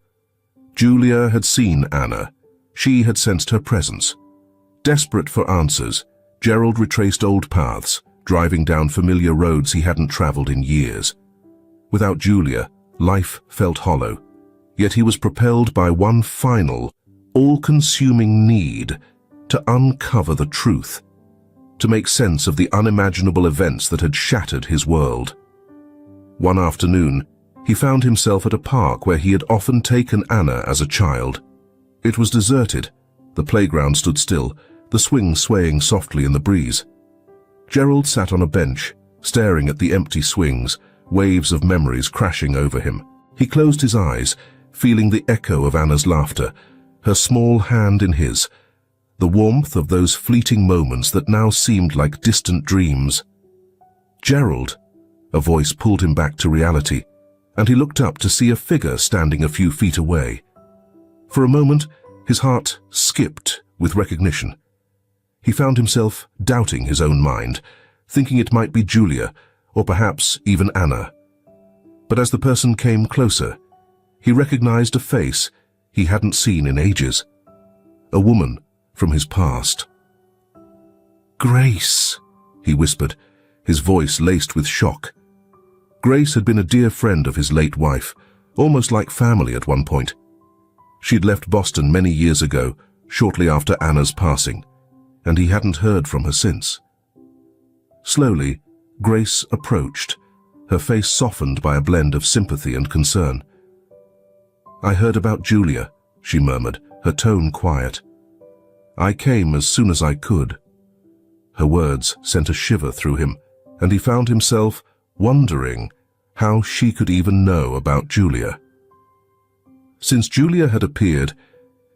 Julia had seen Anna. She had sensed her presence. Desperate for answers, Gerald retraced old paths, driving down familiar roads he hadn't traveled in years. Without Julia, life felt hollow, yet he was propelled by one final, all-consuming need to uncover the truth, to make sense of the unimaginable events that had shattered his world. One afternoon, he found himself at a park where he had often taken Anna as a child. It was deserted. The playground stood still, the swing swaying softly in the breeze. Gerald sat on a bench, staring at the empty swings, waves of memories crashing over him. He closed his eyes, feeling the echo of Anna's laughter, her small hand in his, the warmth of those fleeting moments that now seemed like distant dreams. "Gerald," a voice pulled him back to reality, and he looked up to see a figure standing a few feet away. For a moment, his heart skipped with recognition. He found himself doubting his own mind, thinking it might be Julia, or perhaps even Anna. But as the person came closer, he recognized a face he hadn't seen in ages. A woman from his past. "Grace," he whispered, his voice laced with shock. Grace had been a dear friend of his late wife, almost like family at one point. She'd left Boston many years ago, shortly after Anna's passing, and he hadn't heard from her since. Slowly, Grace approached, her face softened by a blend of sympathy and concern. "I heard about Julia," she murmured, her tone quiet. "I came as soon as I could." Her words sent a shiver through him, and he found himself wondering how she could even know about Julia. Since Julia had appeared,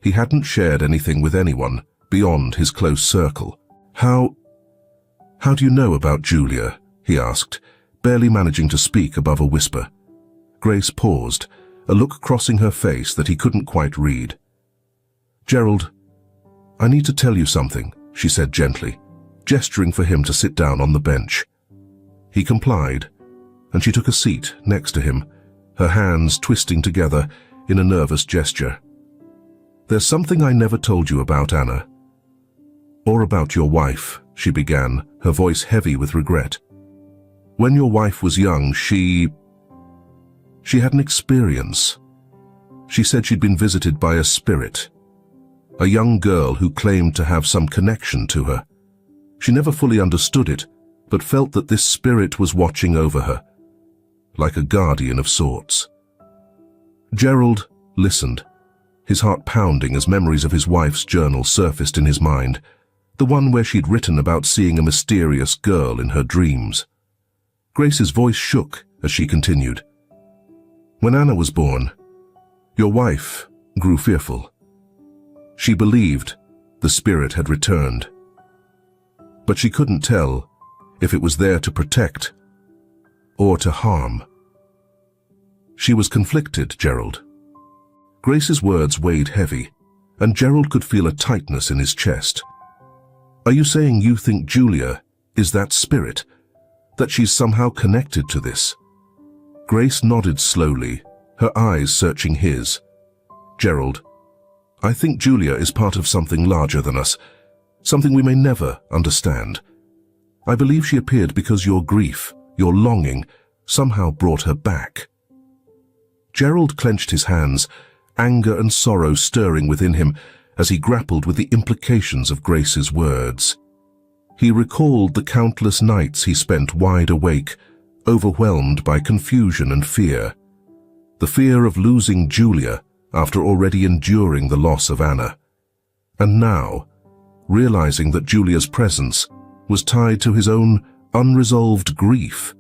he hadn't shared anything with anyone beyond his close circle. How do you know about Julia?" he asked, barely managing to speak above a whisper. Grace paused, a look crossing her face that he couldn't quite read. "Gerald, I need to tell you something," she said gently, gesturing for him to sit down on the bench. He complied, and she took a seat next to him, her hands twisting together in a nervous gesture. "There's something I never told you about Anna. Or about your wife," she began, her voice heavy with regret. "When your wife was young, she had an experience. She said she'd been visited by a spirit, a young girl who claimed to have some connection to her. She never fully understood it, but felt that this spirit was watching over her, like a guardian of sorts." Gerald listened, his heart pounding as memories of his wife's journal surfaced in his mind, the one where she'd written about seeing a mysterious girl in her dreams. Grace's voice shook as she continued. "When Anna was born, your wife grew fearful. She believed the spirit had returned, but she couldn't tell if it was there to protect or to harm. She was conflicted, Gerald." Grace's words weighed heavy, and Gerald could feel a tightness in his chest. "Are you saying you think Julia is that spirit? That she's somehow connected to this?" Grace nodded slowly, her eyes searching his. "Gerald, I think Julia is part of something larger than us, something we may never understand. I believe she appeared because your grief, your longing, somehow brought her back." Gerald clenched his hands, anger and sorrow stirring within him as he grappled with the implications of Grace's words. He recalled the countless nights he spent wide awake, overwhelmed by confusion and fear. The fear of losing Julia after already enduring the loss of Anna. And now, realizing that Julia's presence was tied to his own unresolved grief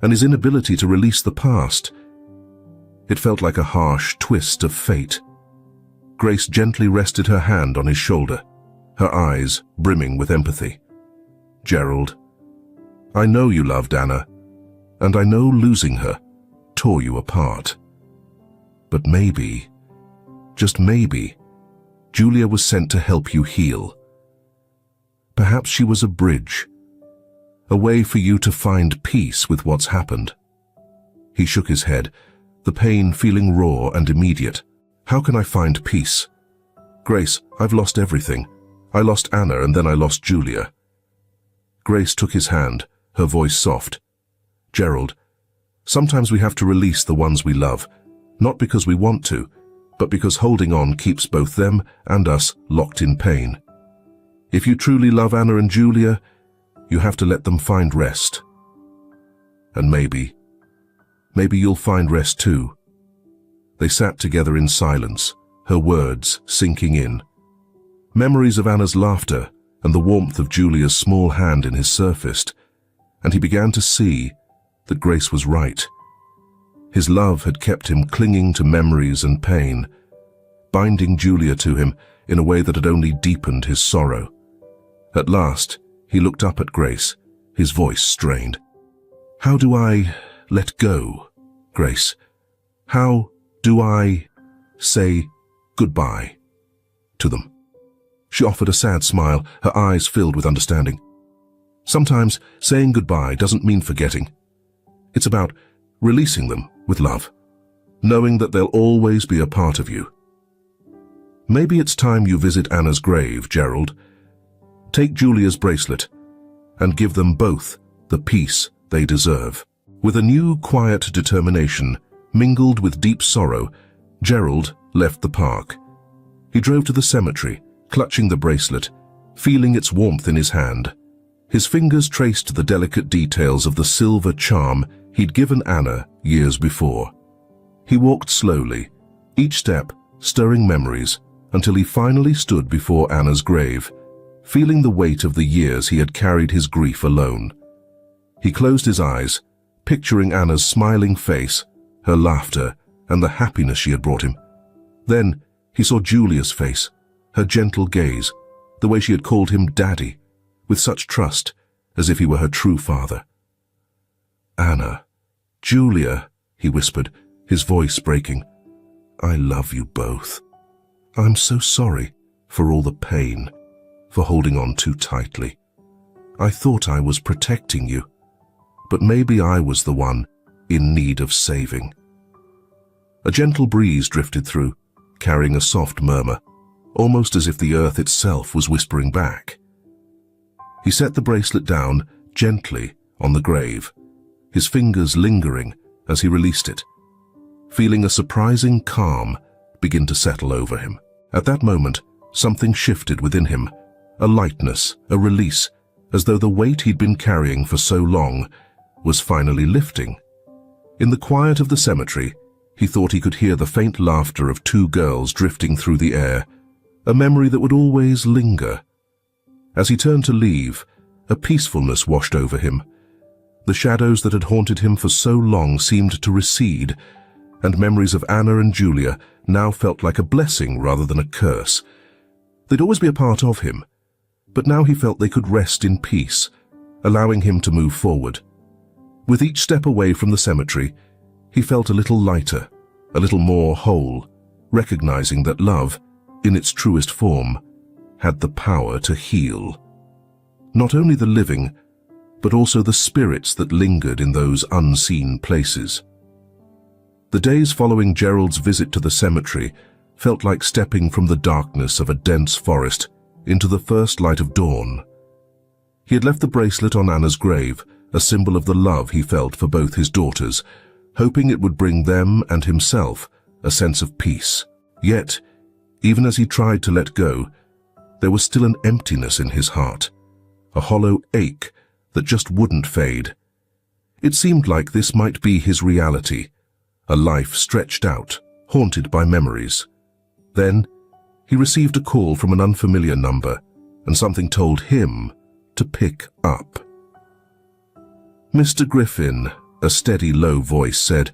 and his inability to release the past. It felt like a harsh twist of fate. Grace gently rested her hand on his shoulder, her eyes brimming with empathy. "Gerald, I know you loved Anna, and I know losing her tore you apart. But maybe, just maybe, Julia was sent to help you heal. Perhaps she was a bridge, a way for you to find peace with what's happened." He shook his head, the pain feeling raw and immediate. "How can I find peace? Grace, I've lost everything. I lost Anna and then I lost Julia." Grace took his hand, her voice soft. "Gerald, sometimes we have to release the ones we love, not because we want to, but because holding on keeps both them and us locked in pain. If you truly love Anna and Julia, you have to let them find rest. And maybe you'll find rest too." They sat together in silence, her words sinking in. Memories of Anna's laughter and the warmth of Julia's small hand in his surfaced, and he began to see that Grace was right. His love had kept him clinging to memories and pain, binding Julia to him in a way that had only deepened his sorrow. At last, he looked up at Grace, his voice strained. "How do I let go, Grace? How do I say goodbye to them?" She offered a sad smile, her eyes filled with understanding. "Sometimes saying goodbye doesn't mean forgetting. It's about releasing them with love, knowing that they'll always be a part of you. Maybe it's time you visit Anna's grave, Gerald. Take Julia's bracelet and give them both the peace they deserve." With a new quiet determination, mingled with deep sorrow, Gerald left the park. He drove to the cemetery, clutching the bracelet, feeling its warmth in his hand. His fingers traced the delicate details of the silver charm he'd given Anna years before. He walked slowly, each step stirring memories, until he finally stood before Anna's grave, feeling the weight of the years he had carried his grief alone. He closed his eyes, picturing Anna's smiling face, her laughter, and the happiness she had brought him. Then he saw Julia's face, her gentle gaze, the way she had called him Daddy, with such trust, as if he were her true father. "Anna, Julia," he whispered, his voice breaking. "I love you both. I'm so sorry for all the pain, for holding on too tightly. I thought I was protecting you, but maybe I was the one in need of saving." A gentle breeze drifted through, carrying a soft murmur, almost as if the earth itself was whispering back. He set the bracelet down gently on the grave, his fingers lingering as he released it, feeling a surprising calm begin to settle over him. At that moment, something shifted within him, a lightness, a release, as though the weight he'd been carrying for so long was finally lifting. In the quiet of the cemetery, he thought he could hear the faint laughter of two girls drifting through the air, a memory that would always linger. As he turned to leave, a peacefulness washed over him. The shadows that had haunted him for so long seemed to recede, and memories of Anna and Julia now felt like a blessing rather than a curse. They'd always be a part of him, but now he felt they could rest in peace, allowing him to move forward. With each step away from the cemetery, he felt a little lighter, a little more whole, recognizing that love, in its truest form, had the power to heal. Not only the living, but also the spirits that lingered in those unseen places. The days following Gerald's visit to the cemetery felt like stepping from the darkness of a dense forest into the first light of dawn. He had left the bracelet on Anna's grave, a symbol of the love he felt for both his daughters, hoping it would bring them and himself a sense of peace. Yet, even as he tried to let go, there was still an emptiness in his heart, a hollow ache that just wouldn't fade. It seemed like this might be his reality, a life stretched out, haunted by memories. Then, he received a call from an unfamiliar number, and something told him to pick up. "Mr. Griffin," a steady, low voice said,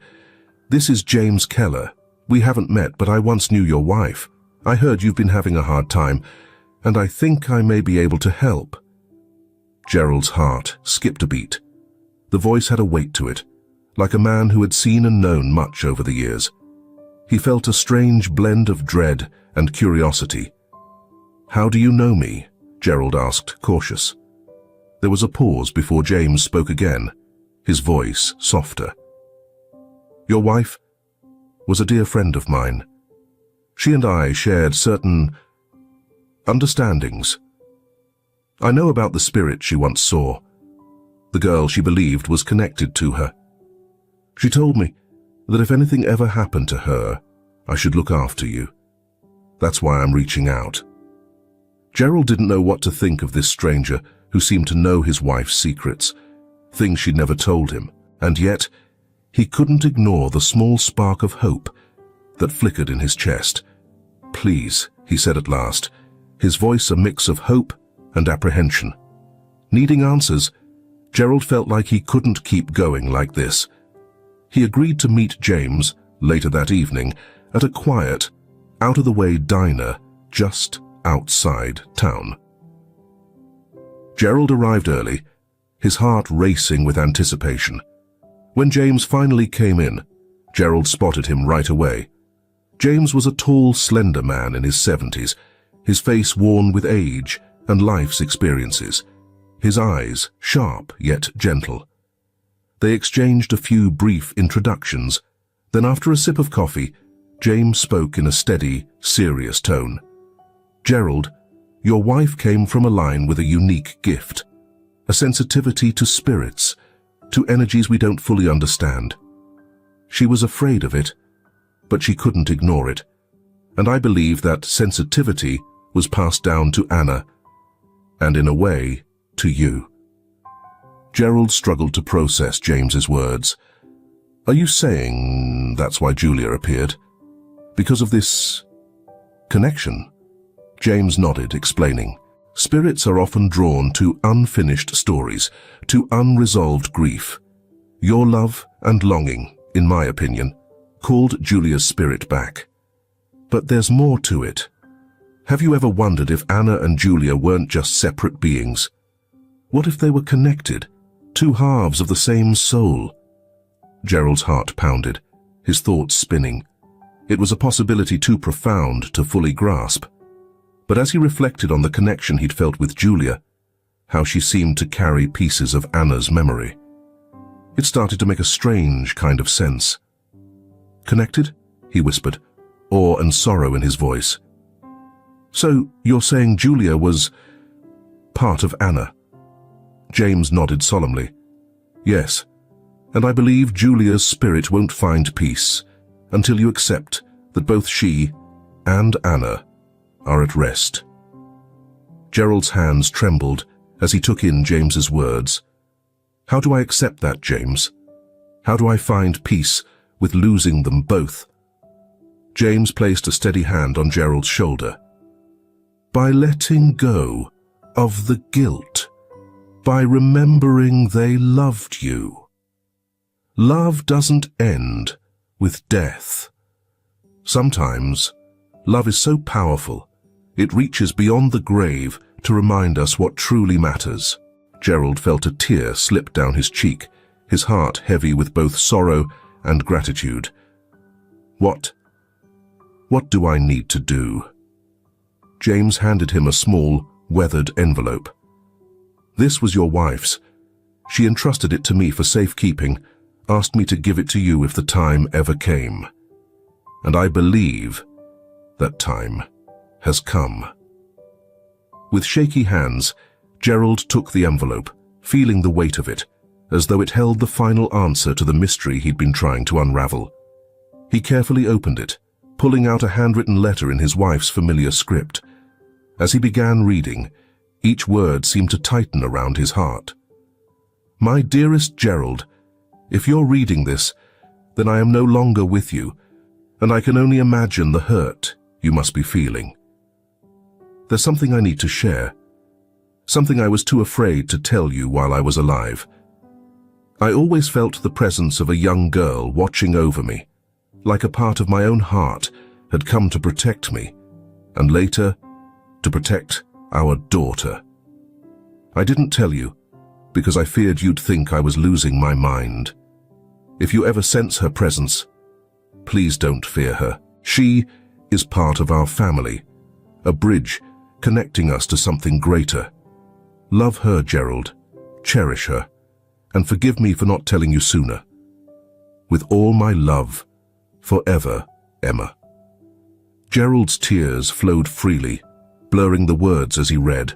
"this is James Keller. We haven't met, but I once knew your wife. I heard you've been having a hard time, and I think I may be able to help." Gerald's heart skipped a beat. The voice had a weight to it, like a man who had seen and known much over the years. He felt a strange blend of dread and curiosity. "How do you know me?" Gerald asked, cautious. There was a pause before James spoke again, his voice softer. "Your wife was a dear friend of mine. She and I shared certain understandings. I know about the spirit she once saw. The girl she believed was connected to her. She told me that if anything ever happened to her, I should look after you. That's why I'm reaching out." Gerald didn't know what to think of this stranger who seemed to know his wife's secrets, things she'd never told him, and yet he couldn't ignore the small spark of hope that flickered in his chest. "Please," he said at last, his voice a mix of hope and apprehension. Needing answers, Gerald felt like he couldn't keep going like this. He agreed to meet James later that evening at a quiet, out-of-the-way diner just outside town. Gerald arrived early, his heart racing with anticipation. When James finally came in, Gerald spotted him right away. James was a tall, slender man in his 70s, his face worn with age and life's experiences, his eyes sharp yet gentle. They exchanged a few brief introductions, then after a sip of coffee, James spoke in a steady, serious tone. "Gerald, your wife came from a line with a unique gift, a sensitivity to spirits, to energies we don't fully understand. She was afraid of it, but she couldn't ignore it, and I believe that sensitivity was passed down to Anna, and in a way, to you." Gerald struggled to process James's words. "Are you saying that's why Julia appeared? Because of this Connection? James nodded, explaining. Spirits are often drawn to unfinished stories, to unresolved grief. Your love and longing, in my opinion, called Julia's spirit back. But there's more to it. Have you ever wondered if Anna and Julia weren't just separate beings? What if they were connected, two halves of the same soul? Gerald's heart pounded, his thoughts spinning. It was a possibility too profound to fully grasp. But as he reflected on the connection he'd felt with Julia, how she seemed to carry pieces of Anna's memory, it started to make a strange kind of sense. Connected? He whispered, awe and sorrow in his voice. So you're saying Julia was part of Anna? James nodded solemnly. Yes, and I believe Julia's spirit won't find peace until you accept that both she and Anna are at rest. Gerald's hands trembled as he took in James's words. How do I accept that, James? How do I find peace with losing them both? James placed a steady hand on Gerald's shoulder. By letting go of the guilt, by remembering they loved you. Love doesn't end with death. Sometimes, love is so powerful, it reaches beyond the grave to remind us what truly matters. Gerald felt a tear slip down his cheek, his heart heavy with both sorrow and gratitude. What do I need to do? James handed him a small, weathered envelope. This was your wife's. She entrusted it to me for safekeeping, asked me to give it to you if the time ever came. And I believe that time has come. With shaky hands, Gerald took the envelope, feeling the weight of it, as though it held the final answer to the mystery he'd been trying to unravel. He carefully opened it, pulling out a handwritten letter in his wife's familiar script. As he began reading, each word seemed to tighten around his heart. My dearest Gerald, if you're reading this, then I am no longer with you, and I can only imagine the hurt you must be feeling. There's something I need to share, something I was too afraid to tell you while I was alive. I always felt the presence of a young girl watching over me, like a part of my own heart had come to protect me, and later, to protect our daughter. I didn't tell you, because I feared you'd think I was losing my mind. If you ever sense her presence, please don't fear her. She is part of our family, a bridge connecting us to something greater. Love her, Gerald, cherish her, and forgive me for not telling you sooner. With all my love, forever, Emma. Gerald's tears flowed freely, blurring the words as he read.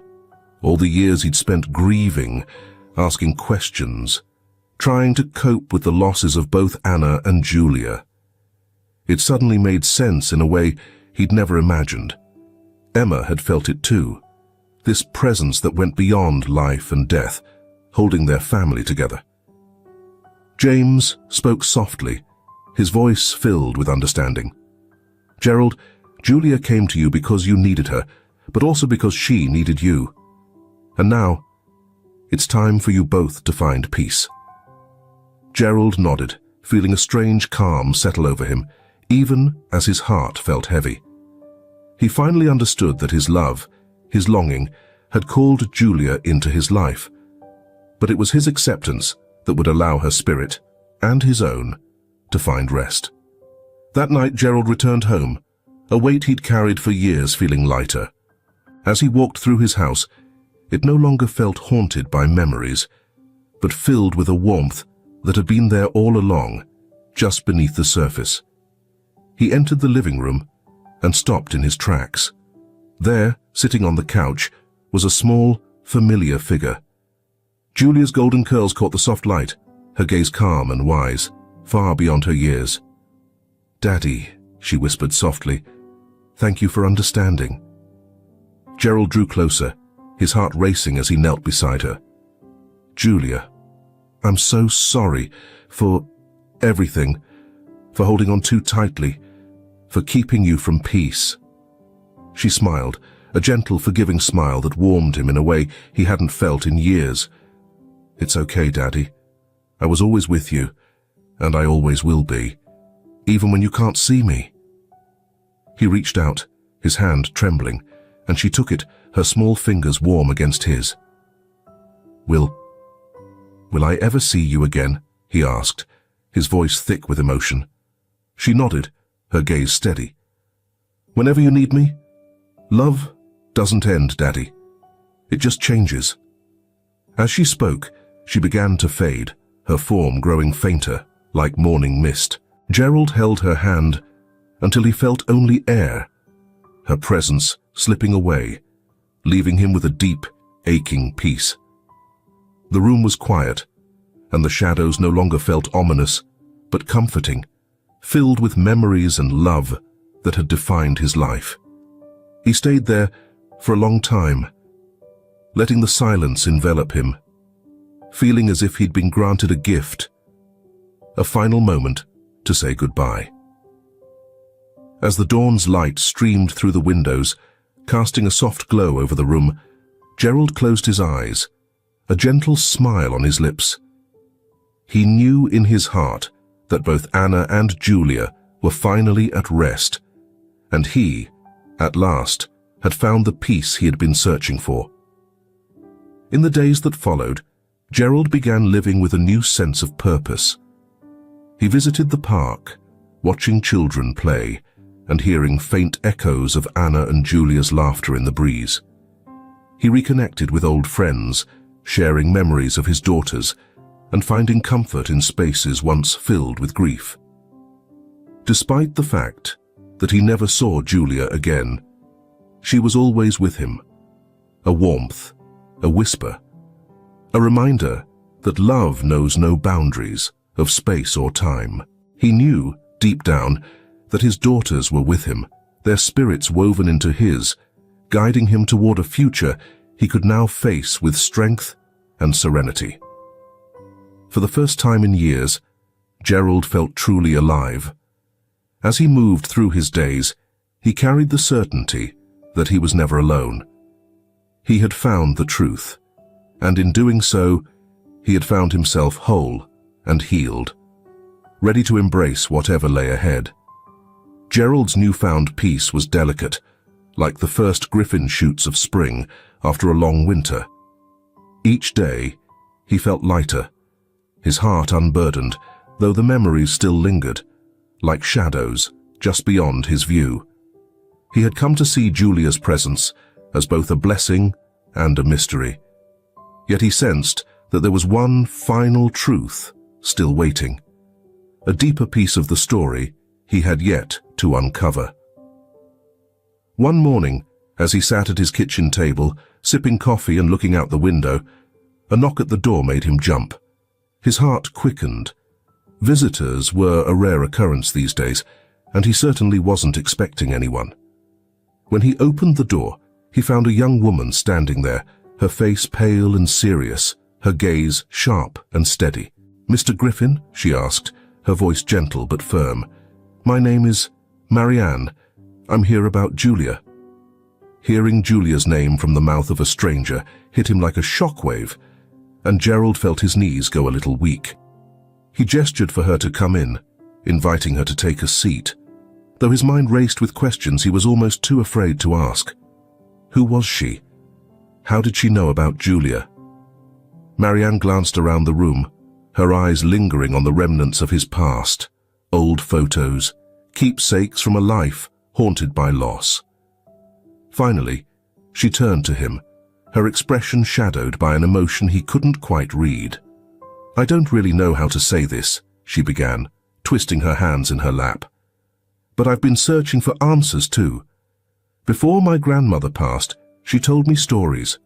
All the years he'd spent grieving, asking questions, trying to cope with the losses of both Anna and Julia. It suddenly made sense in a way he'd never imagined. Emma had felt it too, this presence that went beyond life and death, holding their family together. James spoke softly, his voice filled with understanding. Gerald, Julia came to you because you needed her, but also because she needed you. And now, it's time for you both to find peace. Gerald nodded, feeling a strange calm settle over him, even as his heart felt heavy. He finally understood that his love, his longing, had called Julia into his life, but it was his acceptance that would allow her spirit, and his own, to find rest. That night Gerald returned home, a weight he'd carried for years feeling lighter. As he walked through his house, it no longer felt haunted by memories, but filled with a warmth that had been there all along, just beneath the surface. He entered the living room and stopped in his tracks. There, sitting on the couch, was a small, familiar figure. Julia's golden curls caught the soft light, her gaze calm and wise, far beyond her years. "Daddy," she whispered softly, "thank you for understanding." Gerald drew closer, his heart racing as he knelt beside her. "Julia, I'm so sorry for everything, for holding on too tightly, for keeping you from peace." She smiled, a gentle, forgiving smile that warmed him in a way he hadn't felt in years. "It's okay, Daddy. I was always with you, and I always will be, even when you can't see me." He reached out, his hand trembling, and she took it, her small fingers warm against his. Will I ever see you again?" he asked, his voice thick with emotion. She nodded, her gaze steady. "Whenever you need me. Love doesn't end, Daddy. It just changes." As she spoke, she began to fade, her form growing fainter, like morning mist. Gerald held her hand until he felt only air, her presence slipping away, leaving him with a deep, aching peace. The room was quiet, and the shadows no longer felt ominous, but comforting, filled with memories and love that had defined his life. He stayed there for a long time, letting the silence envelop him, feeling as if he'd been granted a gift, a final moment to say goodbye. As the dawn's light streamed through the windows, casting a soft glow over the room, Gerald closed his eyes, a gentle smile on his lips. He knew in his heart that both Anna and Julia were finally at rest, and he, at last, had found the peace he had been searching for. In the days that followed, Gerald began living with a new sense of purpose. He visited the park, watching children play, and hearing faint echoes of Anna and Julia's laughter in the breeze. He reconnected with old friends, sharing memories of his daughters, and finding comfort in spaces once filled with grief. Despite the fact that he never saw Julia again, she was always with him, a warmth, a whisper, a reminder that love knows no boundaries of space or time. He knew, deep down, that his daughters were with him, their spirits woven into his, guiding him toward a future he could now face with strength and serenity. For the first time in years, Gerald felt truly alive. As he moved through his days, he carried the certainty that he was never alone. He had found the truth, and in doing so, he had found himself whole and healed, ready to embrace whatever lay ahead. Gerald's newfound peace was delicate, like the first griffin shoots of spring after a long winter. Each day, he felt lighter, his heart unburdened, though the memories still lingered, like shadows just beyond his view. He had come to see Julia's presence as both a blessing and a mystery. Yet he sensed that there was one final truth still waiting, a deeper piece of the story he had yet to uncover. One morning, as he sat at his kitchen table, sipping coffee and looking out the window, a knock at the door made him jump. His heart quickened. Visitors were a rare occurrence these days, and he certainly wasn't expecting anyone. When he opened the door, he found a young woman standing there, her face pale and serious, her gaze sharp and steady. "Mr. Griffin?" she asked, her voice gentle but firm. "My name is Marianne. I'm here about Julia." Hearing Julia's name from the mouth of a stranger hit him like a shockwave, and Gerald felt his knees go a little weak. He gestured for her to come in, inviting her to take a seat. Though his mind raced with questions he was almost too afraid to ask. Who was she? How did she know about Julia? Marianne glanced around the room, her eyes lingering on the remnants of his past, old photos, keepsakes from a life haunted by loss. Finally, she turned to him, her expression shadowed by an emotion he couldn't quite read. "I don't really know how to say this," she began, twisting her hands in her lap. "But I've been searching for answers too. Before my grandmother passed, she told me stories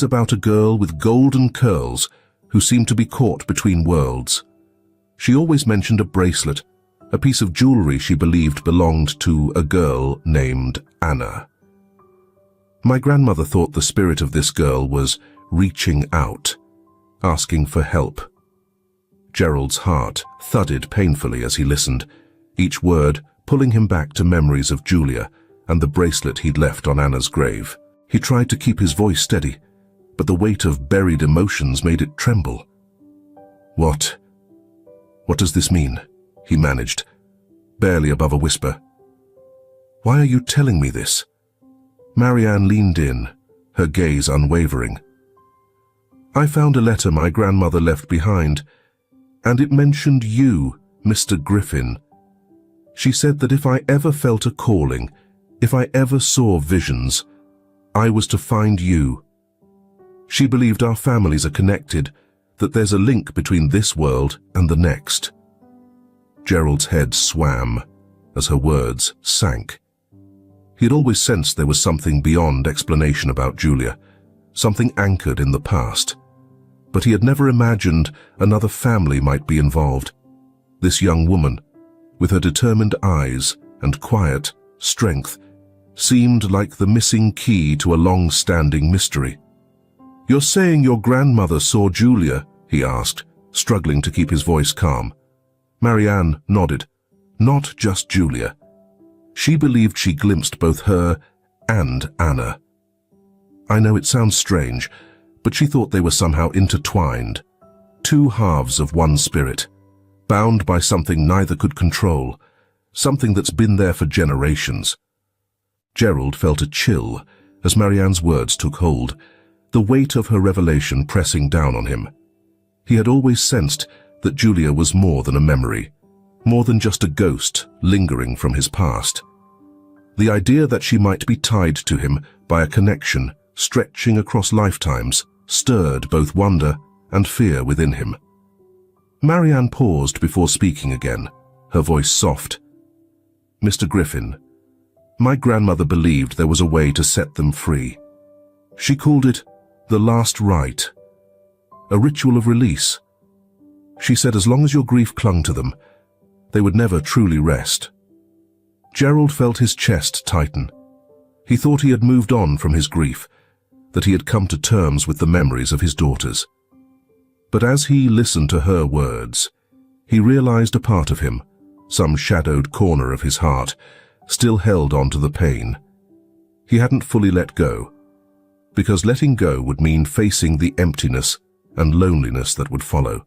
about a girl with golden curls who seemed to be caught between worlds. She always mentioned a bracelet, a piece of jewelry she believed belonged to a girl named Anna. My grandmother thought the spirit of this girl was reaching out, asking for help." Gerald's heart thudded painfully as he listened, each word pulling him back to memories of Julia and the bracelet he'd left on Anna's grave. He tried to keep his voice steady, but the weight of buried emotions made it tremble. What does this mean? He managed, barely above a whisper. Why are you telling me this? Marianne leaned in, her gaze unwavering. I found a letter my grandmother left behind, and it mentioned you, Mr. Griffin. She said that if I ever felt a calling, if I ever saw visions, I was to find you. She believed our families are connected, that there's a link between this world and the next. Gerald's head swam as her words sank. He had always sensed there was something beyond explanation about Julia, something anchored in the past. But he had never imagined another family might be involved. This young woman, with her determined eyes and quiet strength, seemed like the missing key to a long-standing mystery. You're saying your grandmother saw Julia? He asked, struggling to keep his voice calm. Marianne nodded. Not just Julia. She believed she glimpsed both her and Anna. I know it sounds strange, but she thought they were somehow intertwined. Two halves of one spirit, bound by something neither could control, something that's been there for generations. Gerald felt a chill as Marianne's words took hold, the weight of her revelation pressing down on him. He had always sensed that Julia was more than a memory, more than just a ghost lingering from his past. The idea that she might be tied to him by a connection stretching across lifetimes stirred both wonder and fear within him. Marianne paused before speaking again, her voice soft. Mr. Griffin, my grandmother believed there was a way to set them free. She called it the last rite, a ritual of release. She said as long as your grief clung to them, they would never truly rest. Gerald felt his chest tighten. He thought he had moved on from his grief, that he had come to terms with the memories of his daughters. But as he listened to her words, he realized a part of him, some shadowed corner of his heart, still held on to the pain. He hadn't fully let go, because letting go would mean facing the emptiness and loneliness that would follow.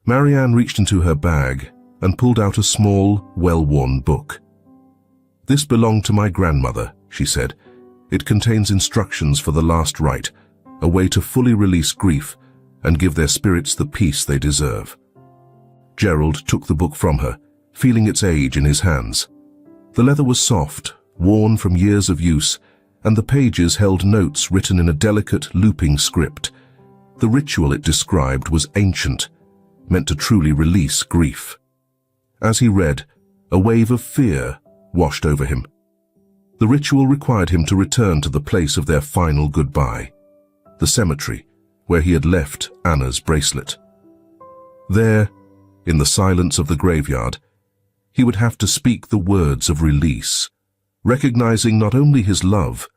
Marianne reached into her bag and pulled out a small, well-worn book. This belonged to my grandmother, she said. It contains instructions for the last rite, a way to fully release grief and give their spirits the peace they deserve. Gerald took the book from her, feeling its age in his hands. The leather was soft, worn from years of use, and the pages held notes written in a delicate, looping script. The ritual it described was ancient, meant to truly release grief. As he read, a wave of fear washed over him. The ritual required him to return to the place of their final goodbye, the cemetery where he had left Anna's bracelet. There, in the silence of the graveyard, he would have to speak the words of release, recognizing not only his love,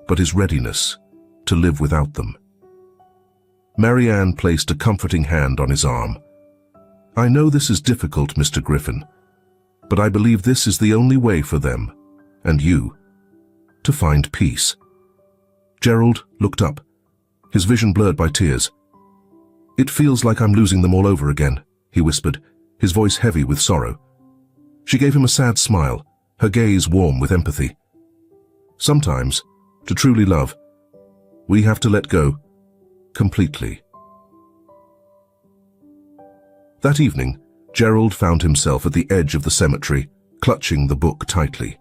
but his readiness to live without them. Marianne placed a comforting hand on his arm. I know this is difficult, Mr. Griffin, but I believe this is the only way for them, and you, to find peace. Gerald looked up, his vision blurred by tears. It feels like I'm losing them all over again, he whispered, his voice heavy with sorrow. She gave him a sad smile, her gaze warm with empathy. Sometimes, to truly love, we have to let go completely. That evening, Gerald found himself at the edge of the cemetery, clutching the book tightly.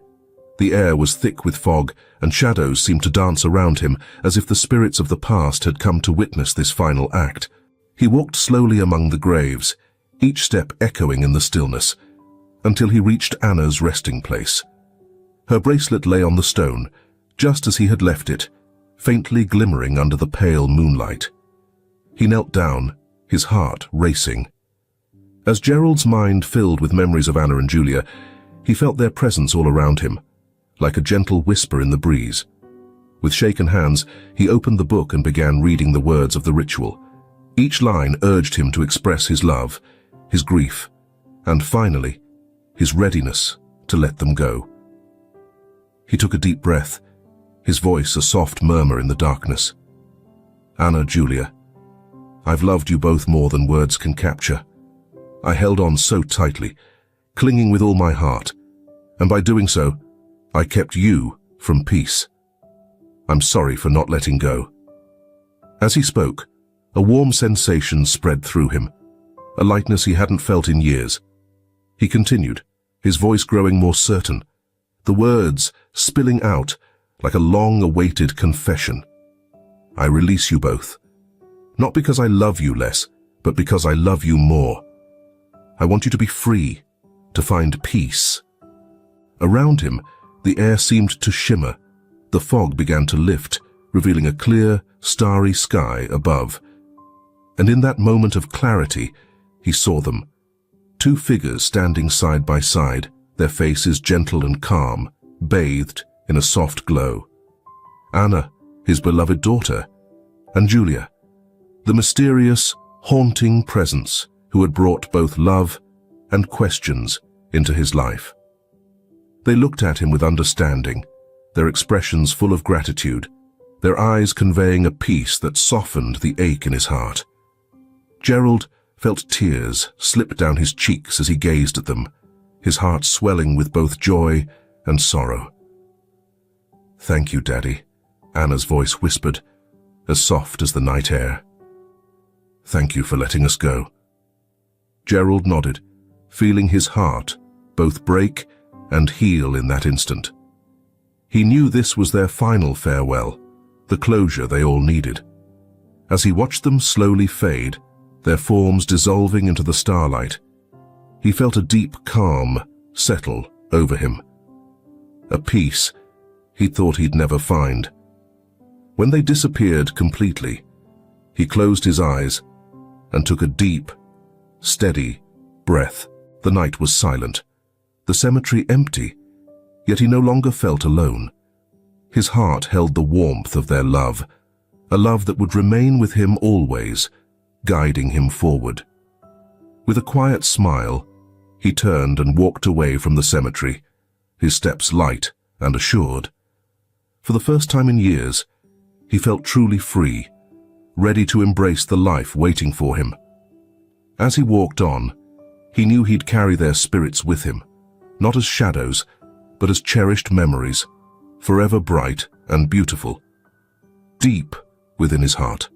The air was thick with fog, and shadows seemed to dance around him as if the spirits of the past had come to witness this final act. He walked slowly among the graves, each step echoing in the stillness, until he reached Anna's resting place. Her bracelet lay on the stone, just as he had left it, faintly glimmering under the pale moonlight. He knelt down, his heart racing. As Gerald's mind filled with memories of Anna and Julia, he felt their presence all around him, like a gentle whisper in the breeze. With shaken hands, he opened the book and began reading the words of the ritual. Each line urged him to express his love, his grief, and finally, his readiness to let them go. He took a deep breath, his voice a soft murmur in the darkness. Anna, Julia, I've loved you both more than words can capture. I held on so tightly, clinging with all my heart, and by doing so, I kept you from peace. I'm sorry for not letting go. As he spoke, a warm sensation spread through him, a lightness he hadn't felt in years. He continued, his voice growing more certain, the words spilling out like a long-awaited confession. I release you both, not because I love you less, but because I love you more. I want you to be free, to find peace. Around him, the air seemed to shimmer. The fog began to lift, revealing a clear, starry sky above. And in that moment of clarity, he saw them. Two figures standing side by side, their faces gentle and calm, bathed in a soft glow. Anna, his beloved daughter, and Julia, the mysterious, haunting presence who had brought both love and questions into his life. They looked at him with understanding, their expressions full of gratitude, their eyes conveying a peace that softened the ache in his heart. Gerald felt tears slip down his cheeks as he gazed at them, his heart swelling with both joy and sorrow. "Thank you, Daddy," Anna's voice whispered, as soft as the night air. "Thank you for letting us go." Gerald nodded, feeling his heart both break and heal in that instant. He knew this was their final farewell, the closure they all needed. As he watched them slowly fade, their forms dissolving into the starlight, he felt a deep calm settle over him, a peace he thought he'd never find. When they disappeared completely, he closed his eyes and took a deep, steady breath. The night was silent, the cemetery empty, yet he no longer felt alone. His heart held the warmth of their love, a love that would remain with him always, guiding him forward. With a quiet smile, he turned and walked away from the cemetery, his steps light and assured. For the first time in years, he felt truly free, ready to embrace the life waiting for him. As he walked on, he knew he'd carry their spirits with him, not as shadows, but as cherished memories, forever bright and beautiful, deep within his heart.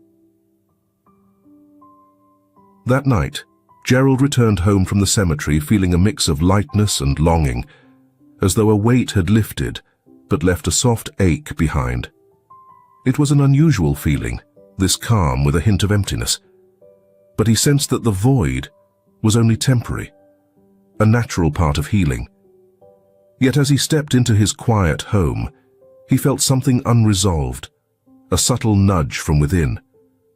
That night, Gerald returned home from the cemetery feeling a mix of lightness and longing, as though a weight had lifted but left a soft ache behind. It was an unusual feeling, this calm with a hint of emptiness, but he sensed that the void was only temporary, a natural part of healing. Yet as he stepped into his quiet home, he felt something unresolved, a subtle nudge from within,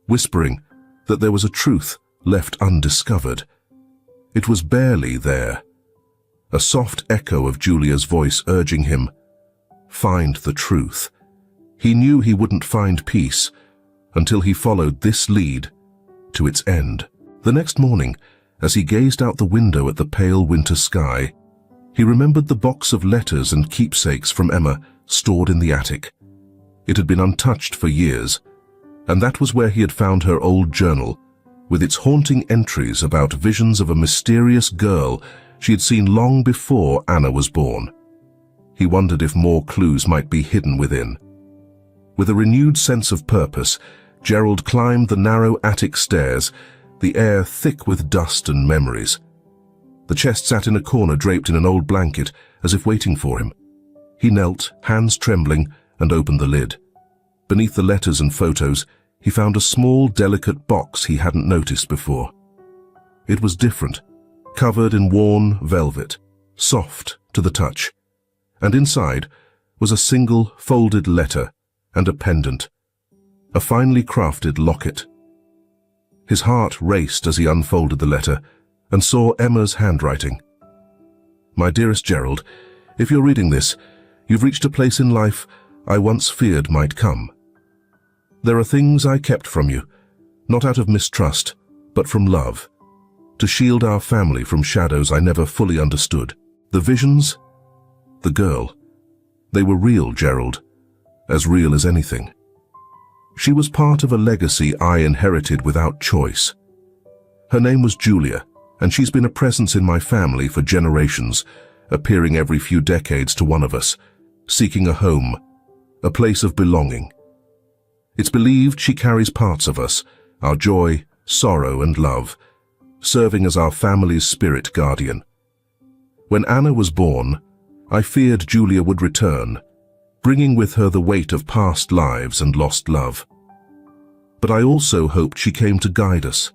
whispering that there was a truth left undiscovered. It was barely there, a soft echo of Julia's voice urging him, "Find the truth." He knew he wouldn't find peace until he followed this lead to its end. The next morning, as he gazed out the window at the pale winter sky, he remembered the box of letters and keepsakes from Emma stored in the attic. It had been untouched for years, and that was where he had found her old journal, with its haunting entries about visions of a mysterious girl she had seen long before Anna was born. He wondered if more clues might be hidden within. With a renewed sense of purpose, Gerald climbed the narrow attic stairs, the air thick with dust and memories. The chest sat in a corner draped in an old blanket, as if waiting for him. He knelt, hands trembling, and opened the lid. Beneath the letters and photos, he found a small, delicate box he hadn't noticed before. It was different, covered in worn velvet, soft to the touch, and inside was a single folded letter and a pendant, a finely crafted locket. His heart raced as he unfolded the letter and saw Emma's handwriting. "My dearest Gerald, if you're reading this, you've reached a place in life I once feared might come. There are things I kept from you, not out of mistrust, but from love, to shield our family from shadows I never fully understood. The visions, the girl, They were real, Gerald, as real as anything. She was part of a legacy I inherited without choice. Her name was Julia, and she's been a presence in my family for generations, appearing every few decades to one of us, seeking a home, a place of belonging. It's believed she carries parts of us, our joy, sorrow, and love, serving as our family's spirit guardian. When Anna was born, I feared Julia would return, bringing with her the weight of past lives and lost love. But I also hoped she came to guide us,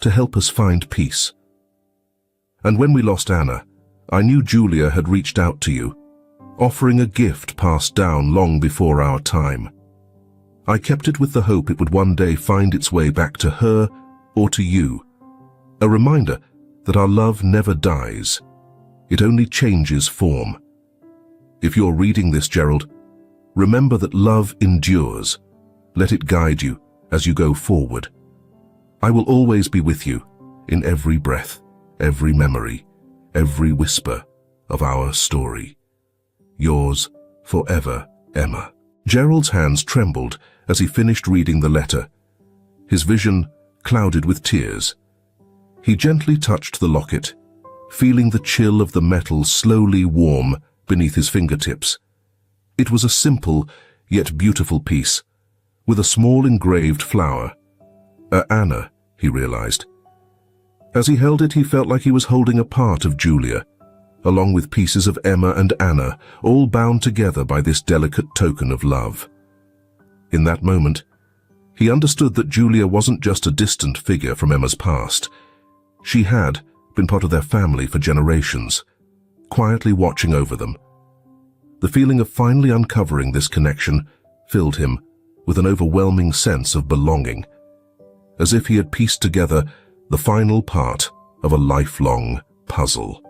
to help us find peace. And when we lost Anna, I knew Julia had reached out to you, offering a gift passed down long before our time. I kept it with the hope it would one day find its way back to her or to you, a reminder that our love never dies. It only changes form. If you're reading this, Gerald, remember that love endures. Let it guide you as you go forward. I will always be with you in every breath, every memory, every whisper of our story. Yours forever, Emma. Gerald's hands trembled as he finished reading the letter, his vision clouded with tears. He gently touched the locket, feeling the chill of the metal slowly warm beneath his fingertips. It was a simple yet beautiful piece, with a small engraved flower. Anna, he realized. As he held it, he felt like he was holding a part of Julia, along with pieces of Emma and Anna, all bound together by this delicate token of love. In that moment, he understood that Julia wasn't just a distant figure from Emma's past. She had been part of their family for generations, quietly watching over them. The feeling of finally uncovering this connection filled him with an overwhelming sense of belonging, as if he had pieced together the final part of a lifelong puzzle.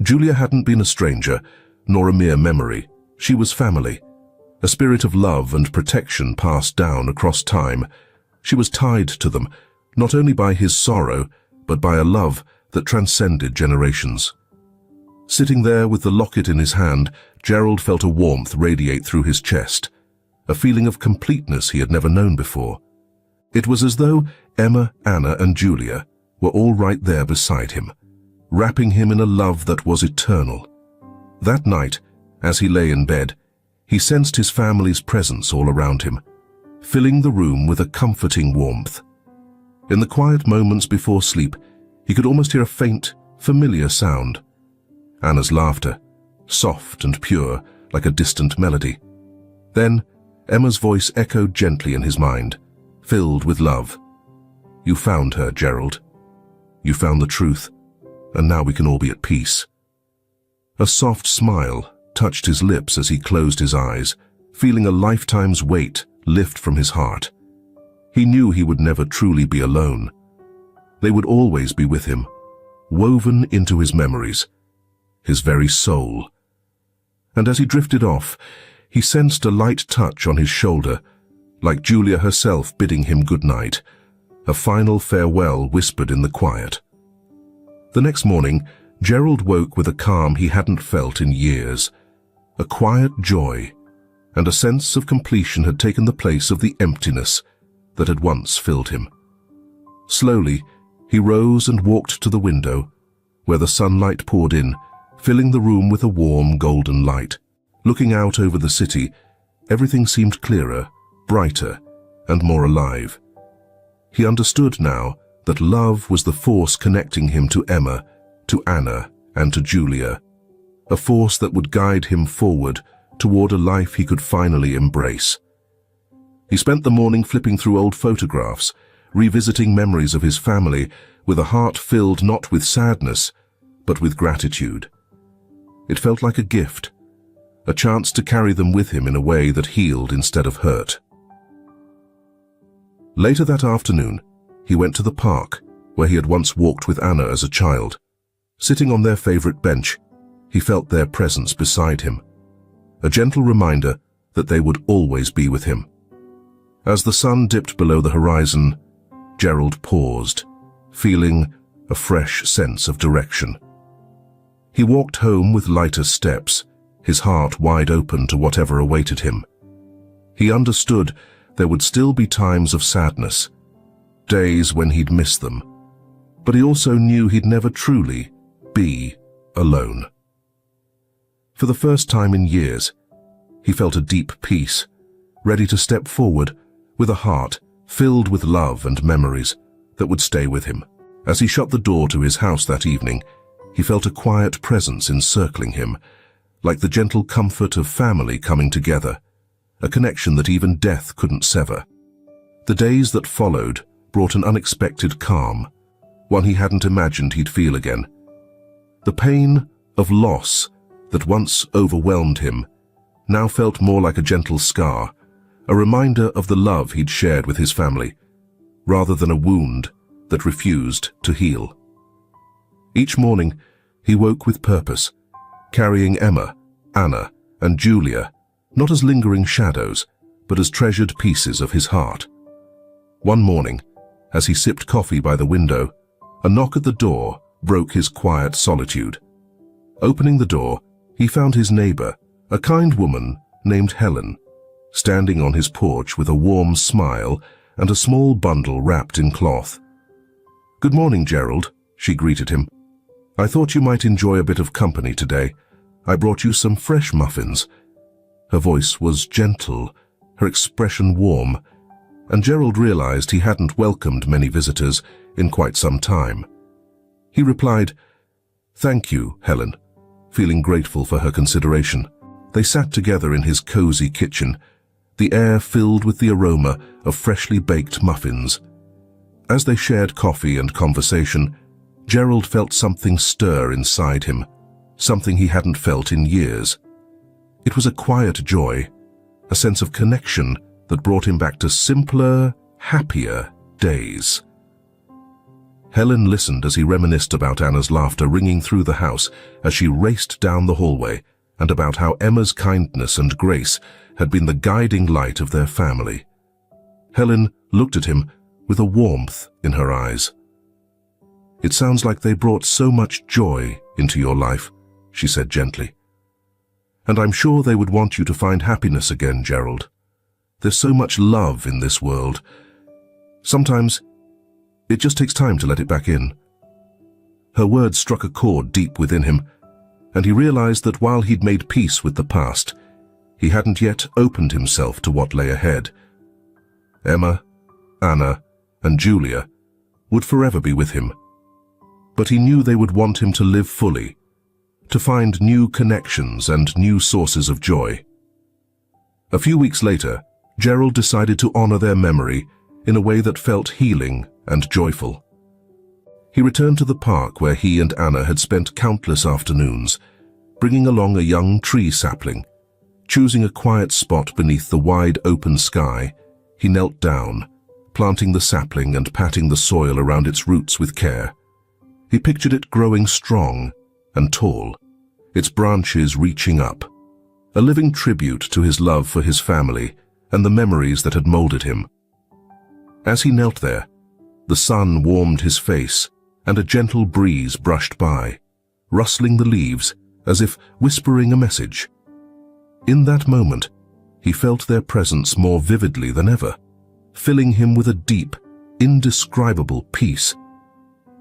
Julia hadn't been a stranger, nor a mere memory. She was family, a spirit of love and protection passed down across time. She was tied to them, not only by his sorrow, but by a love that transcended generations. Sitting there with the locket in his hand, Gerald felt a warmth radiate through his chest, a feeling of completeness he had never known before. It was as though Emma, Anna, and Julia were all right there beside him, wrapping him in a love that was eternal. That night, as he lay in bed, he sensed his family's presence all around him, filling the room with a comforting warmth. In the quiet moments before sleep, he could almost hear a faint, familiar sound. Anna's laughter, soft and pure, like a distant melody. Then, Emma's voice echoed gently in his mind, filled with love. "You found her, Gerald. You found the truth, and now we can all be at peace." A soft smile touched his lips as he closed his eyes, feeling a lifetime's weight lift from his heart. He knew he would never truly be alone. They would always be with him, woven into his memories, his very soul. And as he drifted off, he sensed a light touch on his shoulder, like Julia herself bidding him good night, a final farewell whispered in the quiet. The next morning, Gerald woke with a calm he hadn't felt in years. A quiet joy and a sense of completion had taken the place of the emptiness that had once filled him. Slowly, he rose and walked to the window, where the sunlight poured in, filling the room with a warm golden light. Looking out over the city, everything seemed clearer, brighter, and more alive. He understood now that love was the force connecting him to Emma, to Anna, and to Julia, a force that would guide him forward toward a life he could finally embrace. He spent the morning flipping through old photographs, revisiting memories of his family with a heart filled not with sadness, but with gratitude. It felt like a gift, a chance to carry them with him in a way that healed instead of hurt. Later that afternoon, he went to the park, where he had once walked with Anna as a child. Sitting on their favorite bench, he felt their presence beside him, a gentle reminder that they would always be with him. As the sun dipped below the horizon, Gerald paused, feeling a fresh sense of direction. He walked home with lighter steps, his heart wide open to whatever awaited him. He understood there would still be times of sadness, days when he'd miss them, but he also knew he'd never truly be alone. For the first time in years, he felt a deep peace, ready to step forward with a heart filled with love and memories that would stay with him. As he shut the door to his house that evening, he felt a quiet presence encircling him, like the gentle comfort of family coming together, a connection that even death couldn't sever. The days that followed brought an unexpected calm, one he hadn't imagined he'd feel again. The pain of loss that once overwhelmed him now felt more like a gentle scar, a reminder of the love he'd shared with his family, rather than a wound that refused to heal. Each morning, he woke with purpose, carrying Emma, Anna, and Julia, not as lingering shadows, but as treasured pieces of his heart. One morning, as he sipped coffee by the window, a knock at the door broke his quiet solitude. Opening the door, he found his neighbor, a kind woman named Helen, standing on his porch with a warm smile and a small bundle wrapped in cloth. "Good morning, Gerald," she greeted him. "I thought you might enjoy a bit of company today. I brought you some fresh muffins." Her voice was gentle, her expression warm, and Gerald realized he hadn't welcomed many visitors in quite some time. He replied, "Thank you, Helen," feeling grateful for her consideration. They sat together in his cozy kitchen, the air filled with the aroma of freshly baked muffins. As they shared coffee and conversation, Gerald felt something stir inside him, something he hadn't felt in years. It was a quiet joy, a sense of connection that brought him back to simpler, happier days. Helen listened as he reminisced about Anna's laughter ringing through the house as she raced down the hallway, and about how Emma's kindness and grace had been the guiding light of their family. Helen looked at him with a warmth in her eyes. "It sounds like they brought so much joy into your life," she said gently. "And I'm sure they would want you to find happiness again, Gerald. There's so much love in this world. Sometimes it just takes time to let it back in." Her words struck a chord deep within him, and he realized that while he'd made peace with the past, he hadn't yet opened himself to what lay ahead. Emma, Anna, and Julia would forever be with him, but he knew they would want him to live fully, to find new connections and new sources of joy. A few weeks later, Gerald decided to honor their memory in a way that felt healing and joyful. He returned to the park where he and Anna had spent countless afternoons, bringing along a young tree sapling. Choosing a quiet spot beneath the wide open sky, he knelt down, planting the sapling and patting the soil around its roots with care. He pictured it growing strong and tall, its branches reaching up, a living tribute to his love for his family and the memories that had molded him. As he knelt there, the sun warmed his face and a gentle breeze brushed by, rustling the leaves as if whispering a message. In that moment, he felt their presence more vividly than ever, filling him with a deep, indescribable peace.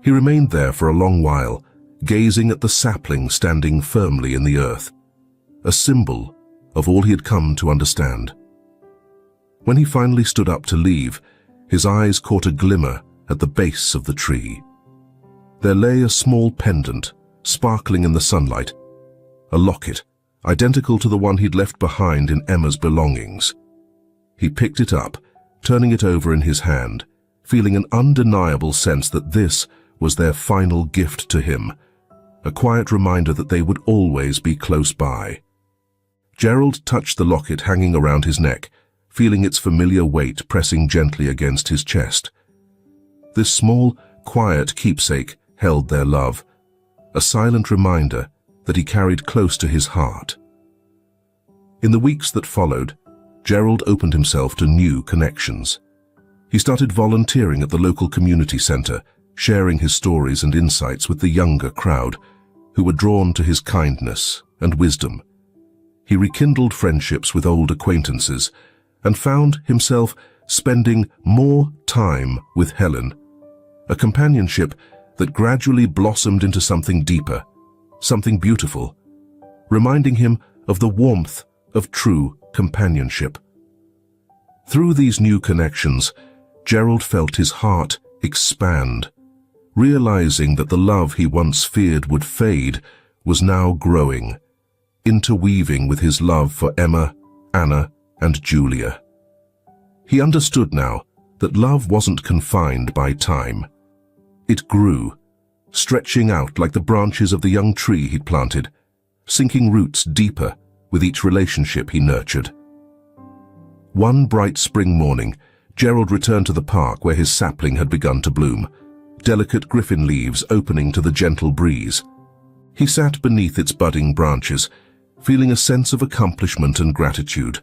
He remained there for a long while, gazing at the sapling standing firmly in the earth, a symbol of all he had come to understand. When he finally stood up to leave, his eyes caught a glimmer at the base of the tree. There lay a small pendant, sparkling in the sunlight, a locket, identical to the one he'd left behind in Emma's belongings. He picked it up, turning it over in his hand, feeling an undeniable sense that this was their final gift to him, a quiet reminder that they would always be close by. Gerald touched the locket hanging around his neck, feeling its familiar weight pressing gently against his chest. This small, quiet keepsake held their love, a silent reminder that he carried close to his heart. In the weeks that followed, Gerald opened himself to new connections. He started volunteering at the local community center, sharing his stories and insights with the younger crowd, who were drawn to his kindness and wisdom. He rekindled friendships with old acquaintances and found himself spending more time with Helen, a companionship that gradually blossomed into something deeper, something beautiful, reminding him of the warmth of true companionship. Through these new connections, Gerald felt his heart expand, realizing that the love he once feared would fade was now growing, interweaving with his love for Emma, Anna, and Julia. He understood now that love wasn't confined by time. It grew, stretching out like the branches of the young tree he'd planted, sinking roots deeper with each relationship he nurtured. One bright spring morning, Gerald returned to the park where his sapling had begun to bloom, delicate griffin leaves opening to the gentle breeze. He sat beneath its budding branches, feeling a sense of accomplishment and gratitude,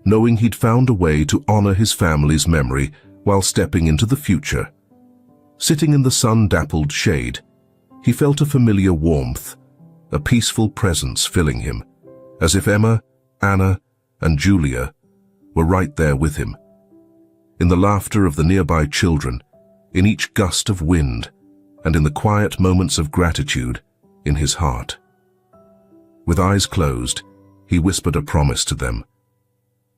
knowing he'd found a way to honor his family's memory while stepping into the future. Sitting in the sun-dappled shade, he felt a familiar warmth, a peaceful presence filling him, as if Emma, Anna, and Julia were right there with him. In the laughter of the nearby children, in each gust of wind, and in the quiet moments of gratitude in his heart. With eyes closed, he whispered a promise to them.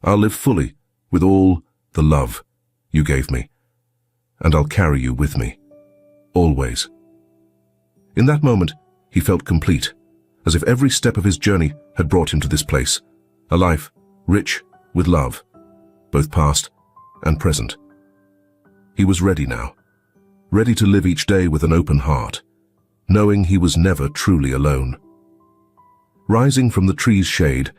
"I'll live fully with all the love you gave me, and I'll carry you with me, always." In that moment, he felt complete, as if every step of his journey had brought him to this place, a life rich with love, both past and present. He was ready now, ready to live each day with an open heart, knowing he was never truly alone. Rising from the tree's shade,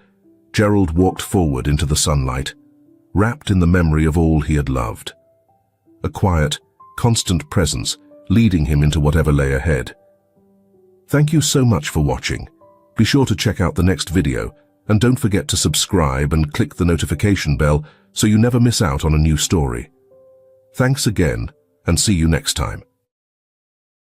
Gerald walked forward into the sunlight, wrapped in the memory of all he had loved. A quiet, constant presence leading him into whatever lay ahead. Thank you so much for watching. Be sure to check out the next video, and don't forget to subscribe and click the notification bell so you never miss out on a new story. Thanks again, and see you next time.